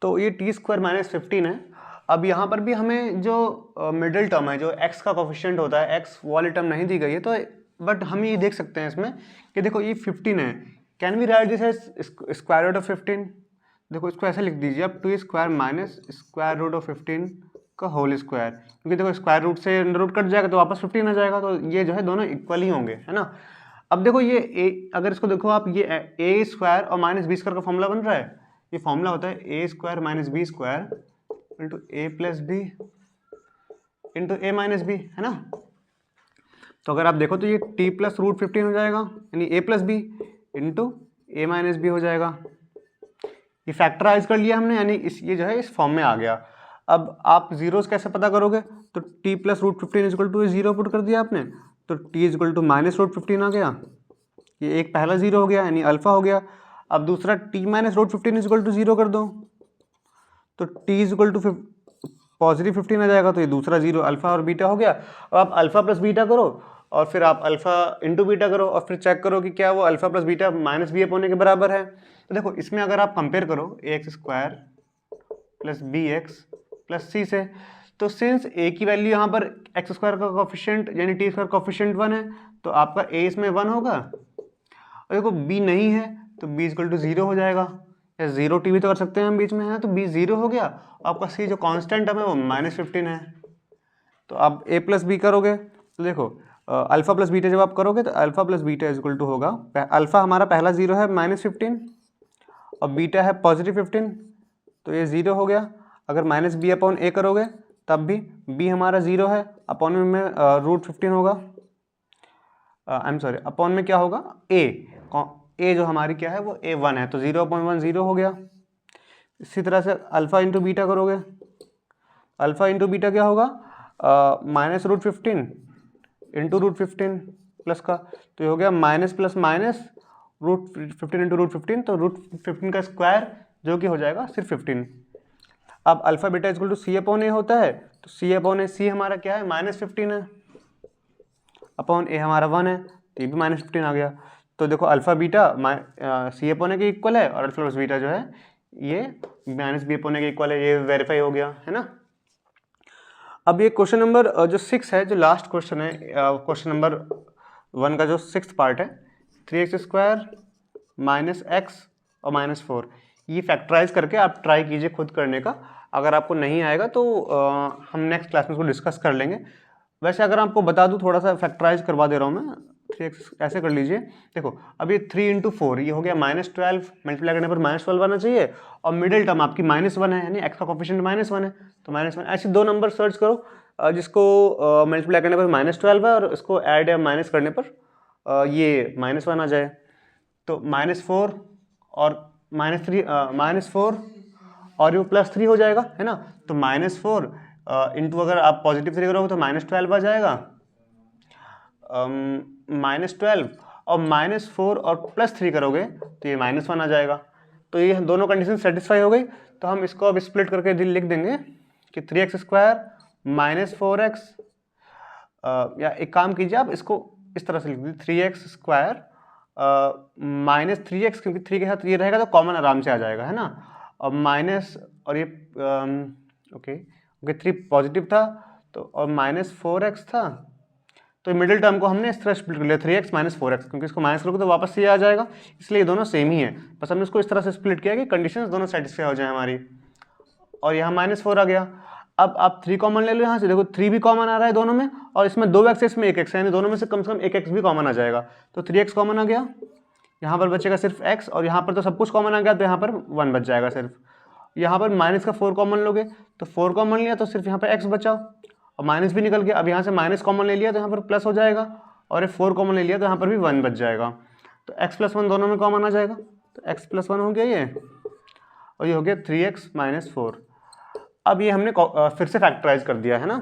तो ये t² -15 है। अब यहाँ पर भी हमें जो मिडिल टर्म है, जो x का कोफिशिएंट होता है, x वाली टर्म नहीं दी गई है, तो बट हम ये देख सकते हैं इसमें कि देखो ये 15 है। Can we write this as square root of 15। देखो इसको ऐसे लिख दीजिए आप, 2² माइनस स्क्वायर रूट ऑफ 15 का होल स्क्वायर, क्योंकि देखो स्क्वायर रूट से अंडर रूट कट जाएगा तो वापस 15 आ जाएगा, तो ये जो है दोनों इक्वल ही होंगे, है ना। अब देखो ये अगर इसको देखो आप, ये a² और -b² का फॉर्मूला बन रहा है। ये फॉर्मूला होता है a² - b² इंटू ए प्लस बी इंटू ए माइनस बी, है ना। तो अगर आप देखो तो ये टी प्लस रूट 15 हो जाएगा, यानी ए प्लस बी इंटू ए माइनस बी हो जाएगा। ये फैक्टराइज कर लिया हमने, यानी ये जो है इस फॉर्म में आ गया। अब आप जीरोस कैसे पता करोगे, तो t plus root 15 is equal to zero put कर दिया आपने, तो t is equal to minus root 15 आ गया। ये एक पहला जीरो हो गया, यानी अल्फा हो गया। अब दूसरा t minus root 15 is equal to zero कर दो, तो टी इजक्वल टू पॉजिटिव 15 आ जाएगा, तो ये दूसरा जीरो अल्फा और बीटा हो गया। अब आप अल्फा प्लस बीटा करो और फिर आप अल्फा इंटू बीटा करो और फिर चेक करो कि क्या वो alpha plus beta minus b होने के बराबर है। तो देखो इसमें अगर आप कंपेयर करो A X square plus B X plus C से, तो सिंस ए की वैल्यू यहाँ पर एक्स स्क्वायर का कोफिशिएंट यानी टी स्क्वायर कोफिशिएंट 1 है, तो आपका ए इसमें 1 होगा। और देखो बी नहीं है तो बी इक्वल टू 0 हो जाएगा, या 0 टी भी तो कर सकते हैं हम बीच में, है तो बी 0 हो गया। आपका सी जो कांस्टेंट है वो -15 है। तो आप ए प्लस बी करोगे तो देखो अल्फा प्लस बीटा जब आप करोगे तो alpha plus beta is equal to होगा, अल्फा हमारा पहला 0 है -15 और बीटा है +15, तो ये 0 हो गया। अगर माइनस बी अपॉन ए करोगे तब भी बी हमारा 0 है, अपॉन में √15 होगा, आई एम सॉरी अपॉन में क्या होगा ए जो हमारी क्या है वो A1 है, तो 0/1 0 हो गया। इसी तरह से अल्फा इंटू बीटा करोगे, अल्फा इंटू बीटा क्या होगा -√15 इंटू √15 प्लस का, तो ये हो गया माइनस प्लस माइनस √15 इंटू √15, तो √15 का स्क्वायर जो कि हो जाएगा सिर्फ 15। अब alpha beta equal to C upon A होता है, तो सी अपॉन ए, सी हमारा क्या है -15 है, अपॉन ए हमारा 1 है, तो ये भी -15 आ गया। तो देखो अल्फा बीटा सी अपॉन ए के इक्वल है और अल्फा प्लस बीटा जो है ये -b अपॉन ए के इक्वल है, ये वेरीफाई हो गया, है ना। अब ये क्वेश्चन नंबर जो 6 है, जो लास्ट क्वेश्चन है क्वेश्चन नंबर 1 का जो 6th पार्ट है, 3x² -x और -4, ये फैक्टराइज करके आप ट्राई कीजिए खुद करने का। अगर आपको नहीं आएगा तो हम नेक्स्ट क्लास में इसको डिस्कस कर लेंगे। वैसे अगर आपको बता दूं, थोड़ा सा फैक्टराइज करवा दे रहा हूँ मैं, 3x ऐसे कर लीजिए। देखो अब ये 3 × 4 ये हो गया -12, मल्टीप्लाई करने पर -12 आना चाहिए, और मिडिल टर्म आपकी -1 है, यानी x का कोफिशिएंट -1 है, तो -1। ऐसे दो नंबर सर्च करो जिसको मल्टीप्लाई करने पर -12 है और इसको ऐड या माइनस करने पर ये -1 आ जाए, तो -4 और -4 और ये +3 हो जाएगा, है ना। तो -4 इंटू अगर आप पॉजिटिव 3 करोगे तो -12 आ जाएगा, -12 और -4 और +3 करोगे तो ये -1 आ जाएगा। तो ये दोनों कंडीशन सेटिस्फाई हो गई, तो हम इसको अब स्प्लिट करके लिख देंगे कि 3x² -4x, या एक काम कीजिए आप इसको इस तरह से लिख दीजिए 3x² -3x, क्योंकि 3 के साथ ये रहेगा तो कॉमन आराम से आ जाएगा, है ना। और माइनस और ये ओके 3 पॉजिटिव था तो और -4x था, तो मिडिल टर्म को हमने इस तरह स्प्लिट कर लिया 3x -4x, क्योंकि इसको माइनस करोगे तो वापस ये आ जाएगा, इसलिए ये दोनों सेम ही है, बस हमने इसको इस तरह से स्प्लिट किया कि कंडीशंस दोनों सेटिस्फाई हो जाए हमारी। और यहाँ -4 आ गया। अब आप 3 कॉमन ले लो यहाँ से, देखो 3 भी कॉमन आ रहा है दोनों में, और इसमें 2x है, इसमें 1x है, यानी दोनों में से कम 1x भी कॉमन आ जाएगा, तो 3x कॉमन आ गया, यहाँ पर बचेगा सिर्फ x, और यहाँ पर तो सब कुछ कॉमन आ गया, तो यहाँ पर 1 बच जाएगा सिर्फ। यहाँ पर माइनस का 4 कॉमन लोगे तो 4 कॉमन लिया तो सिर्फ यहाँ पर x बचा, और माइनस भी निकल गया। अब यहाँ से माइनस कॉमन ले लिया तो यहाँ पर प्लस हो जाएगा, और ये 4 कॉमन ले लिया तो यहाँ पर भी 1 बच जाएगा, तो x + 1 दोनों में कॉमन आ जाएगा, तो x + 1 हो गया ये, और ये हो गया 3x - 4। अब ये हमने फिर से फैक्टराइज कर दिया, है ना।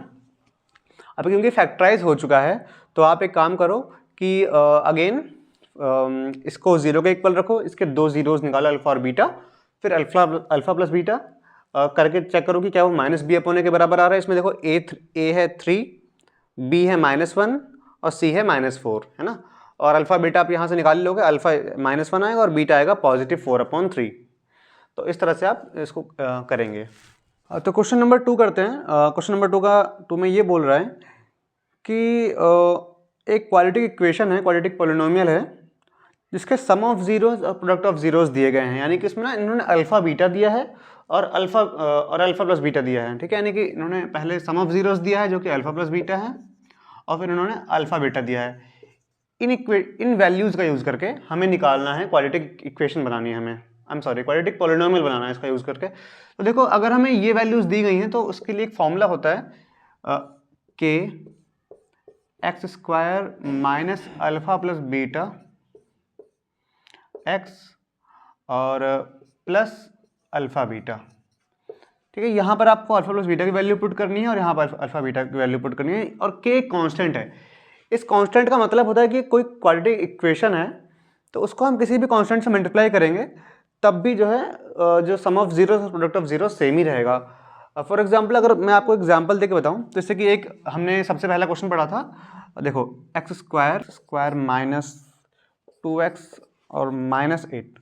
अब क्योंकि फैक्टराइज हो चुका है तो आप एक काम करो कि अगेन इसको 0 के इक्वल रखो, इसके 2 जीरोस निकालो अल्फा और बीटा, फिर अल्फा प्लस बीटा करके चेक करो कि क्या वो -b अपॉन ए के बराबर आ रहा है। इसमें देखो a है 3, b है -1 और c है -4, है ना। और अल्फा बीटा आप यहाँ से निकाल लोगे, अल्फा -1 आएगा और बीटा आएगा +4/3। तो इस तरह से आप इसको करेंगे। तो क्वेश्चन नंबर 2 करते हैं। क्वेश्चन नंबर 2 में ये बोल रहा है कि एक क्वाड्रेटिक इक्वेशन है, क्वाड्रेटिक पॉलिनोमियल है, जिसके सम ऑफ जीरोस और प्रोडक्ट ऑफ जीरोस दिए गए हैं, यानी कि इसमें ना इन्होंने अल्फा बीटा दिया है और अल्फा प्लस बीटा दिया है, ठीक है। यानी कि इन्होंने पहले सम ऑफ जीरोस दिया है जो कि अल्फा प्लस बीटा है, और फिर इन्होंने अल्फा बीटा दिया है। इन वैल्यूज़ का यूज़ करके हमें निकालना है, क्वाड्रेटिक इक्वेशन बनानी है हमें, I am sorry, quadratic polynomial बनाना है इसका यूज़ करके। तो देखो अगर हमें ये वैल्यूज़ दी गई हैं तो उसके लिए एक फॉर्मूला होता है के x square minus alpha plus beta x और प्लस अल्फा बीटा। ठीक है, यहाँ पर आपको अल्फा प्लस बीटा की वैल्यू पुट करनी है और यहाँ पर अल्फा बीटा की वैल्यू पुट करनी है, और के एक कांस्टेंट है। इस कांस्टेंट का मतलब होता है कि कोई क्वाड्रेटिक इक्वेशन है तो उसको हम किसी भी कांस्टेंट से मल्टीप्लाई करेंगे तब भी जो है जो सम ऑफ जीरो और प्रोडक्ट ऑफ जीरो सेम ही रहेगा। फॉर एग्जांपल अगर मैं आपको एग्जांपल देके बताऊं, जैसे कि एक हमने सबसे पहला क्वेश्चन पढ़ा था, देखो एक्स स्क्वायर माइनस 2x और माइनस 8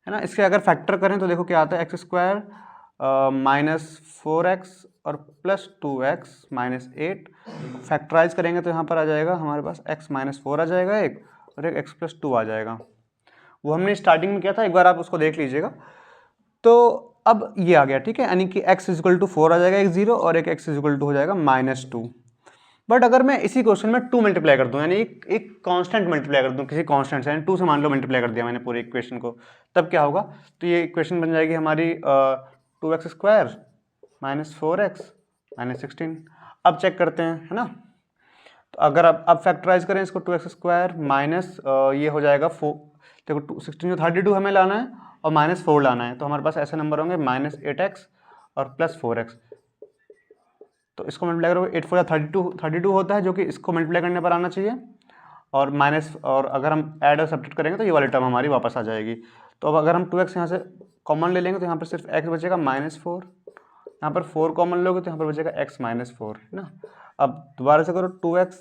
है ना। इसके अगर फैक्टर करें तो देखो क्या आता है, एक्स स्क्वायर माइनस 4x और प्लस 2x माइनस 8। फैक्टराइज करेंगे तो यहाँ पर आ जाएगा हमारे पास x माइनस 4 आ जाएगा एक, और एक x प्लस 2 आ जाएगा। वो हमने स्टार्टिंग में किया था, एक बार आप उसको देख लीजिएगा। तो अब ये आ गया, ठीक है, यानी कि x इजिकल टू 4 आ जाएगा एक 0 और एक x इजिकल टू हो जाएगा माइनस 2। बट अगर मैं इसी क्वेश्चन में 2 मल्टीप्लाई कर दूं, यानी एक कांस्टेंट मल्टीप्लाई कर दूं किसी कांस्टेंट से, 2 से मान लो मल्टीप्लाई कर दिया मैंने पूरी इक्वेशन को, तब क्या होगा, तो ये इक्वेशन बन जाएगी हमारी 2x square minus 4x minus 16। अब चेक करते हैं, है ना। तो अगर अब फैक्टराइज करें इसको, 2x स्क्वायर माइनस ये हो जाएगा 4, देखो 16 जो 32 हमें लाना है और माइनस 4 लाना है, तो हमारे पास ऐसे नंबर होंगे माइनस 8x और प्लस 4x। तो इसको मल्टीप्लाई करोगे 8 4 32 होता है, जो कि इसको मल्टीप्लाई करने पर आना चाहिए, और माइनस, और अगर हम ऐड और सब्ट्रैक्ट करेंगे तो ये वाली टर्म हमारी वापस आ जाएगी। तो अब अगर हम 2x यहाँ से कॉमन ले लेंगे तो यहाँ पर सिर्फ x बचेगा माइनस 4, यहाँ पर 4 कॉमन लोगे तो यहाँ पर बचेगा x माइनस 4, है ना। अब दोबारा से करो 2x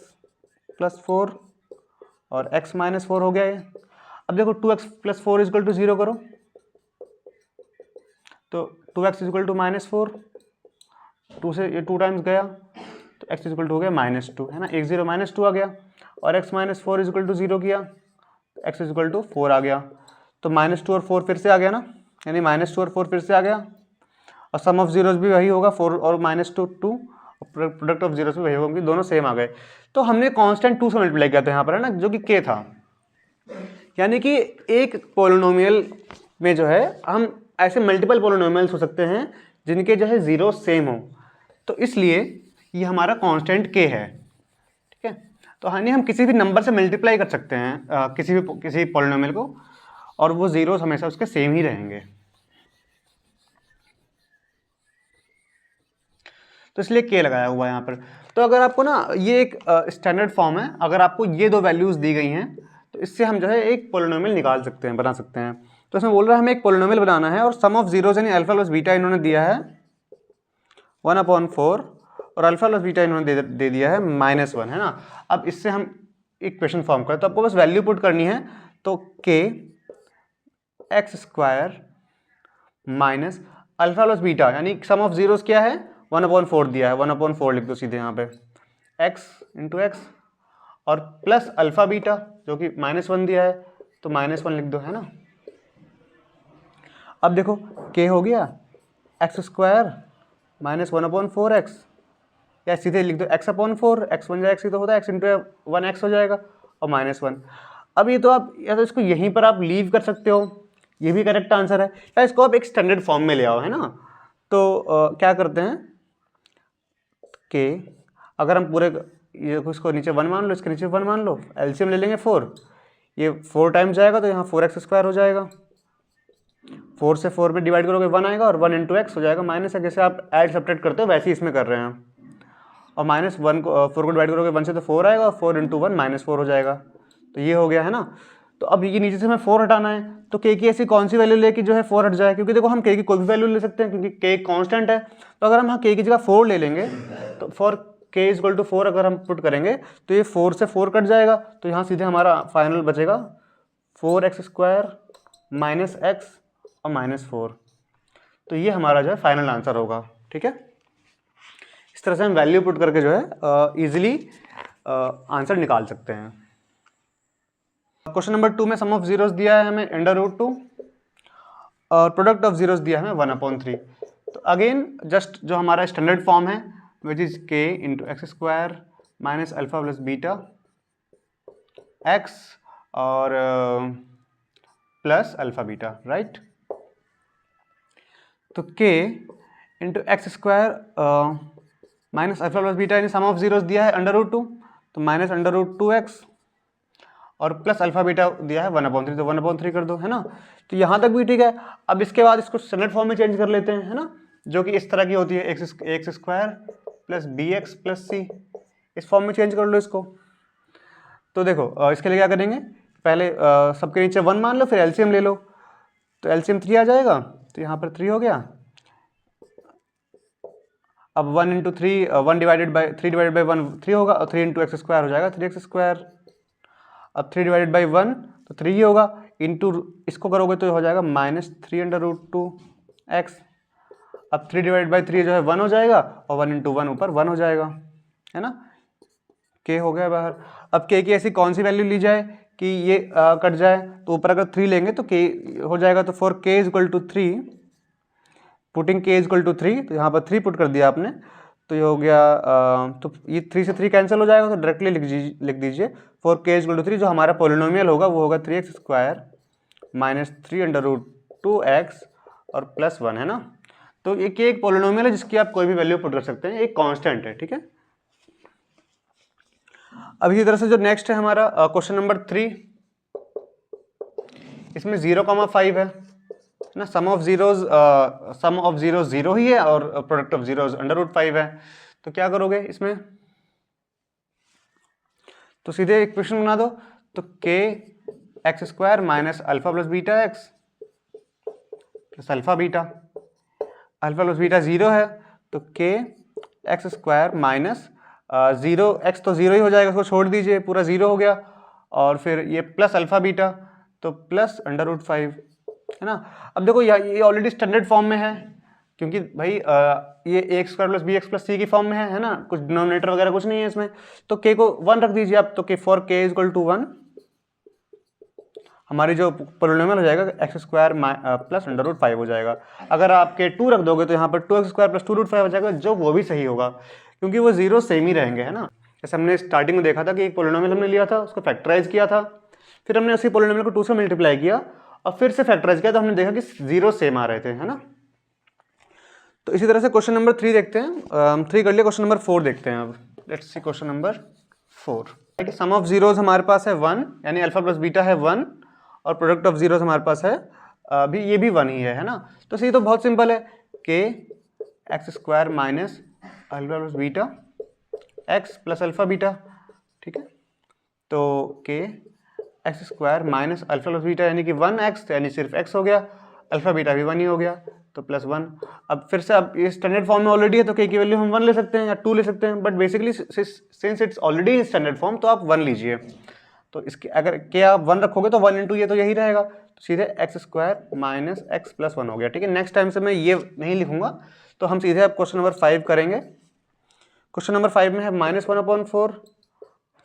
प्लस 4 और x माइनस 4 हो गया ये। अब देखो 2x प्लस 4 इजकल टू 0 करो, तो 2x इजकल टू माइनस 4, 2 से ये 2 टाइम्स गया तो x इजकल टू हो गया माइनस 2, है ना। एक 0 माइनस 2 आ गया, और x माइनस 4 इजकल टू 0 किया तो x इजकल टू 4 आ गया। तो माइनस 2 और 4 फिर से आ गया ना, यानी माइनस 2 और 4 फिर से आ गया, और सम ऑफ जीरोज भी वही होगा, 4 और माइनस 2 2, और प्रोडक्ट ऑफ जीरोज भी वही होगा, दोनों सेम आ गए। तो हमने कांस्टेंट 2 से मल्टीप्लाई किया था यहाँ पर, है ना, जो कि k था। यानी कि एक पोलिनोमियल में जो है हम ऐसे मल्टीपल पोलिनोमियल्स हो सकते हैं जिनके जो है जीरो सेम हो, तो इसलिए ये हमारा कांस्टेंट k है, ठीक है। तो यानी हम किसी भी नंबर से मल्टीप्लाई कर सकते हैं किसी पोलिनोमियल को, और वो जीरोस हमेशा उसके सेम ही रहेंगे। तो इसलिए k लगाया हुआ है यहाँ पर। तो अगर आपको ना ये एक स्टैंडर्ड फॉर्म है, अगर आपको ये दो वैल्यूज दी गई हैं तो इससे हम जो है एक पोलिनोमियल निकाल सकते हैं, बना सकते हैं। तो इसमें बोल रहा है हमें एक पोलिनोमियल बनाना है, और सम ऑफ जीरोज यानी अल्फा प्लस बीटा इन्होंने दिया है 1/4, और अल्फा प्लस बीटा इन्होंने दे दिया है -1, है ना। अब इससे हम इक्वेशन फॉर्म करें तो आपको बस वैल्यू पुट करनी है, तो k x square minus alpha plus beta, यानी सम ऑफ जीरोज क्या है, 1/4 दिया है, 1/4 लिख दो सीधे यहाँ पे, x इंटू एक्स, और प्लस अल्फा बीटा जो कि -1 दिया है तो -1 लिख दो, है ना। अब देखो k हो गया एक्स स्क्वायर माइनस 1/4x, या सीधे लिख दो x/4, x बन जाएगा, x ही तो होता है, x इंटू 1x हो जाएगा, और -1। अब ये तो आप या तो इसको यहीं पर आप लीव कर सकते हो, ये भी करेक्ट आंसर है, या इसको आप एक स्टैंडर्ड फॉर्म में ले आओ, है ना। तो क्या करते हैं कि अगर हम पूरे ये इसको नीचे 1 मान लो, इसके नीचे 1 मान लो, एलसीएम ले लेंगे 4, ये 4 टाइम्स जाएगा तो यहाँ 4x स्क्वायर हो जाएगा, 4 से 4 में डिवाइड करोगे 1 आएगा, और 1 इंटू एक्स हो जाएगा माइनस, जैसे आप ऐड सब्ट्रैक्ट करते हो वैसे ही इसमें कर रहे हैं। और -1 को 4 को डिवाइड करोगे 1 से तो 4 आएगा, और 4 इंटू 1 -4 हो जाएगा, तो ये हो गया, है ना। तो अब ये नीचे से हमें 4 हटाना है, तो k की ऐसी कौन सी वैल्यू लेके जो है 4 हट जाए, क्योंकि देखो हम k की कोई भी वैल्यू ले सकते हैं क्योंकि k कांस्टेंट है। तो अगर हम यहाँ k की जगह 4 ले लेंगे तो फॉर k इजक्वल टू 4 अगर हम पुट करेंगे तो ये 4 से 4 कट जाएगा, तो यहाँ सीधे हमारा फाइनल बचेगा 4x स्क्वायर माइनस x और -4। तो ये हमारा जो है फाइनल आंसर होगा, ठीक है। इस तरह से हम वैल्यू पुट करके जो है इजीली आंसर निकाल सकते हैं। क्वेश्चन नंबर 2 में सम ऑफ जीरोस दिया है हमें √2, और प्रोडक्ट ऑफ जीरोस दिया है हमें 1/3। तो अगेन जस्ट जो हमारा स्टैंडर्ड फॉर्म है which is k into x square minus alpha plus beta x और प्लस अल्फा बीटा, राइट। तो k into x square minus alpha plus beta यानी सम ऑफ जीरोस दिया है √2, तो माइनस √2x और प्लस अल्फा बीटा दिया है 1/3, तो 1/3 कर दो, है ना। तो यहाँ तक भी ठीक है। अब इसके बाद इसको स्टैंडर्ड फॉर्म में चेंज कर लेते हैं, है ना, जो कि इस तरह की होती है, X square plus B X plus C, इस फॉर्म में चेंज कर लो इसको। तो देखो इसके लिए क्या करेंगे, पहले सबके नीचे 1 मान लो, फिर एलसीएम ले लो, तो एलसीएम 3 आ जाएगा, तो यहाँ पर 3 हो गया। अब 1 into 3 1 divided by 3 divided by 1 3 होगा, और 3 इंटू एक्स स्क्वायर हो जाएगा 3x स्क्वायर। अब 3 डिवाइडेड बाई 1 तो 3 ही होगा, इंटू इसको करोगे तो हो जाएगा -3/√2x। अब 3 डिवाइडेड बाई 3 जो है 1 हो जाएगा, और 1 इंटू 1 ऊपर 1 हो जाएगा, है ना। k हो गया बाहर। अब k की ऐसी कौन सी वैल्यू ली जाए कि ये कट जाए, तो ऊपर अगर 3 लेंगे तो k हो जाएगा, तो for k equal to 3 putting k equal to 3, तो यहाँ पर 3 पुट कर दिया आपने, तो ये हो गया तो ये 3 से 3 कैंसिल हो जाएगा, तो डायरेक्टली लिख दीजिए फॉर k इक्वल टू 3, जो हमारा पोलिनोमियल होगा वो होगा 3x स्क्वायर माइनस 3/√2x और प्लस 1, है ना। तो ये k एक पोलिनोमियल है जिसकी आप कोई भी वैल्यू पुट कर सकते हैं, एक कांस्टेंट है, ठीक है। अब इसी तरह से जो नेक्स्ट है हमारा क्वेश्चन नंबर 3, इसमें 0,5 है ना, सम ऑफ जीरोज 0 ही है और प्रोडक्ट ऑफ जीरोज √5 है। तो क्या करोगे इसमें, तो सीधे इक्वेशन बना दो, तो k x square minus alpha plus beta x plus alpha beta 0 है, तो k x square minus 0 x तो 0 ही हो जाएगा, उसको छोड़ दीजिए, पूरा 0 हो गया, और फिर ये प्लस अल्फा बीटा तो प्लस √5, है ना। अब देखो ये ऑलरेडी स्टैंडर्ड फॉर्म में है, क्योंकि भाई ये X square plus B X plus C की फॉर्म में है ना, कुछ डिनोमिनेटर वगैरह कुछ नहीं है इसमें, तो k को 1 रख दीजिए आप, तो फॉर k इक्वल टू 1 हमारी जो पोलिनोमियल हो जाएगा एक्स स्क्वायर प्लस √5 हो जाएगा। अगर आप k 2 रख दोगे तो यहाँ पर 2x स्क्वायर प्लस 2√5 हो जाएगा, जो वो भी सही होगा, क्योंकि वो जीरो सेम ही रहेंगे, है ना। जैसे हमने स्टार्टिंग में देखा था कि एक पोलिनोमियल हमने लिया था, उसको फैक्टराइज किया था, फिर हमने उसी पोलिनोमियल को 2 से मल्टीप्लाई किया और फिर से फैक्टराइज किया, तो हमने देखा कि जीरो सेम आ रहे थे, है ना। तो इसी तरह से क्वेश्चन नंबर 3 देखते हैं, 3 कर लिया, क्वेश्चन नंबर 4 देखते हैं। अब let's see question number 4। Sum of zeros हमारे पास है 1, यानी अल्फा प्लस बीटा है 1, और प्रोडक्ट ऑफ जीरोज हमारे पास है अभी ये भी 1 ही है ना। तो सही, तो बहुत सिंपल है, k x square minus alpha plus beta x plus alpha beta, ठीक है। तो k x square minus alpha plus beta यानी कि 1x, यानी सिर्फ x हो गया, अल्फा बीटा भी 1 ही हो गया, तो प्लस 1। अब फिर से अब ये स्टैंडर्ड फॉर्म में ऑलरेडी है, तो k की वैल्यू हम 1 ले सकते हैं या 2 ले सकते हैं, but basically since it's already standard form तो आप 1 लीजिए। तो इसके अगर k आप 1 रखोगे तो 1 इंटू ये तो यही रहेगा, तो सीधे x square minus x plus 1 हो गया, ठीक है। नेक्स्ट टाइम से मैं ये नहीं लिखूंगा, तो हम सीधे अब क्वेश्चन नंबर 5 करेंगे। क्वेश्चन नंबर 5 में है -1/4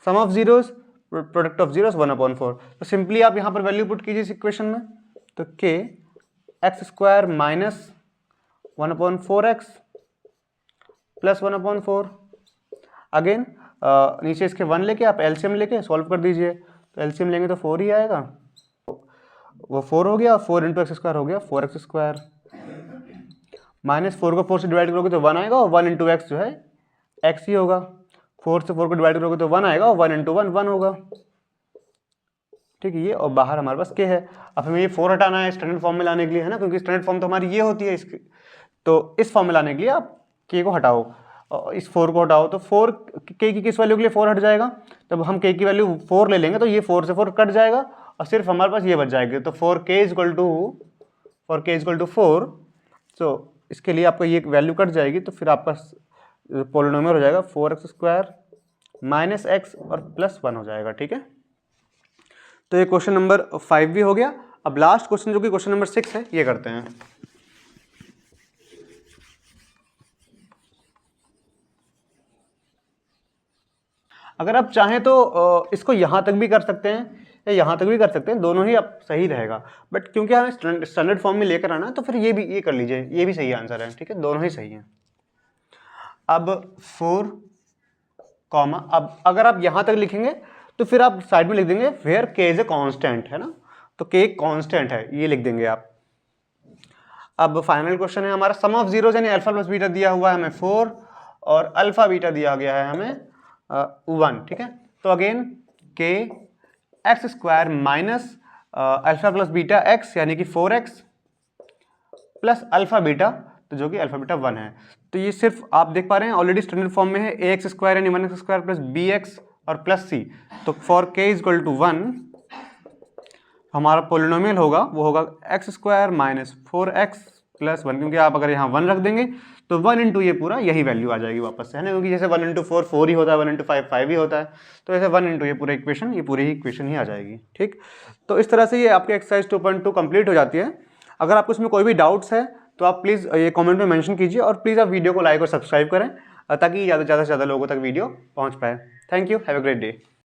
sum of zeros product of zeros 1/4। तो सिंपली आप यहाँ पर वैल्यू पुट कीजिए इस इक्वेशन में, तो k x square minus 1/4x plus 1/4। Again नीचे इसके 1 लेके आप एलसीएम लेके सॉल्व कर दीजिए, तो एलसीएम लेंगे तो 4 ही आएगा, वो 4 हो गया, 4 इंटू एक्स स्क्वायर हो गया 4x स्क्वायर, माइनस 4 को 4 से डिवाइड करोगे तो 1 आएगा, और 1 इंटू एक्स जो है x ही होगा, 4 से 4 को डिवाइड करोगे तो 1 आएगा, और 1 इंटू 1 1 होगा, ठीक है। ये और बाहर हमारे पास k है। अब हमें ये 4 हटाना है स्टैंडर्ड फॉर्म में लाने के लिए, है ना, क्योंकि स्टैंडर्ड फॉर्म तो हमारी ये होती है इसकी, तो इस फॉर्म में लाने के लिए आप k को हटाओ, इस 4 को हटाओ, तो 4 k की किस वैल्यू के लिए 4 हट जाएगा, तब हम k की वैल्यू 4 ले लेंगे, तो ये 4 से 4 कट जाएगा और सिर्फ हमारे पास ये बच जाएगी, तो फॉर k इक्वल टू 4, तो इसके लिए आपको ये वैल्यू कट जाएगी, तो फिर आपका पोलिनोमियल हो जाएगा 4x स्क्वायर माइनस एक्स और प्लस 1 हो जाएगा, ठीक है। तो ये क्वेश्चन नंबर 5 भी हो गया। अब लास्ट क्वेश्चन जो कि क्वेश्चन नंबर 6 है, ये करते हैं। अगर आप चाहें तो इसको यहाँ तक भी कर सकते हैं या यहाँ तक भी कर सकते हैं, दोनों ही आप सही रहेगा, बट क्योंकि हमें स्टैंडर्ड फॉर्म में लेकर आना है, तो फिर ये कर लीजिए, ये भी सही आंसर है, ठीक है, दोनों ही सही हैं। अब 4 कॉमा, अब अगर आप यहाँ तक लिखेंगे तो फिर आप साइड में लिख देंगे where k is a constant, है ना। तो k एक कांस्टेंट है, ये लिख देंगे आप। अब फाइनल क्वेश्चन है हमारा सम ऑफ जीरोस, यानी अल्फा प्लस बीटा दिया हुआ है हमें 4 और अल्फा बीटा दिया गया है हमें 1, ठीक है। तो again k x square minus alpha plus beta x यानी कि 4x प्लस अल्फा बीटा, तो जो कि अल्फा बीटा 1 है। तो ये सिर्फ आप देख पा रहे हैं ऑलरेडी स्टैंडर्ड फॉर्म में है, ax स्क्वायर यानी 1x स्क्वायर प्लस bx और प्लस c। तो फॉर k इक्वल टू 1 हमारा पोलिनोमियल होगा, वो होगा x square minus 4x plus 1, क्योंकि आप अगर यहाँ 1 रख देंगे तो 1 इंटू ये पूरा यही वैल्यू आ जाएगी वापस से, है ना, क्योंकि जैसे 1 इंटू 4 4 ही होता है, 1 इंटू 5 5 ही होता है, तो ऐसे 1 इंटू ये पूरा इक्वेशन, ये पूरी ही इक्वेशन ही आ जाएगी, ठीक। तो इस तरह से ये आपकी एक्सरसाइज 2.2 कंप्लीट हो जाती है। अगर आपको इसमें कोई भी डाउट्स है तो आप प्लीज़ ये कमेंट में मेंशन कीजिए, और प्लीज़ आप वीडियो को लाइक और सब्सक्राइब करें ताकि ज़्यादा से ज़्यादा लोगों तक वीडियो पहुँच पाए। Thank you, have a great day.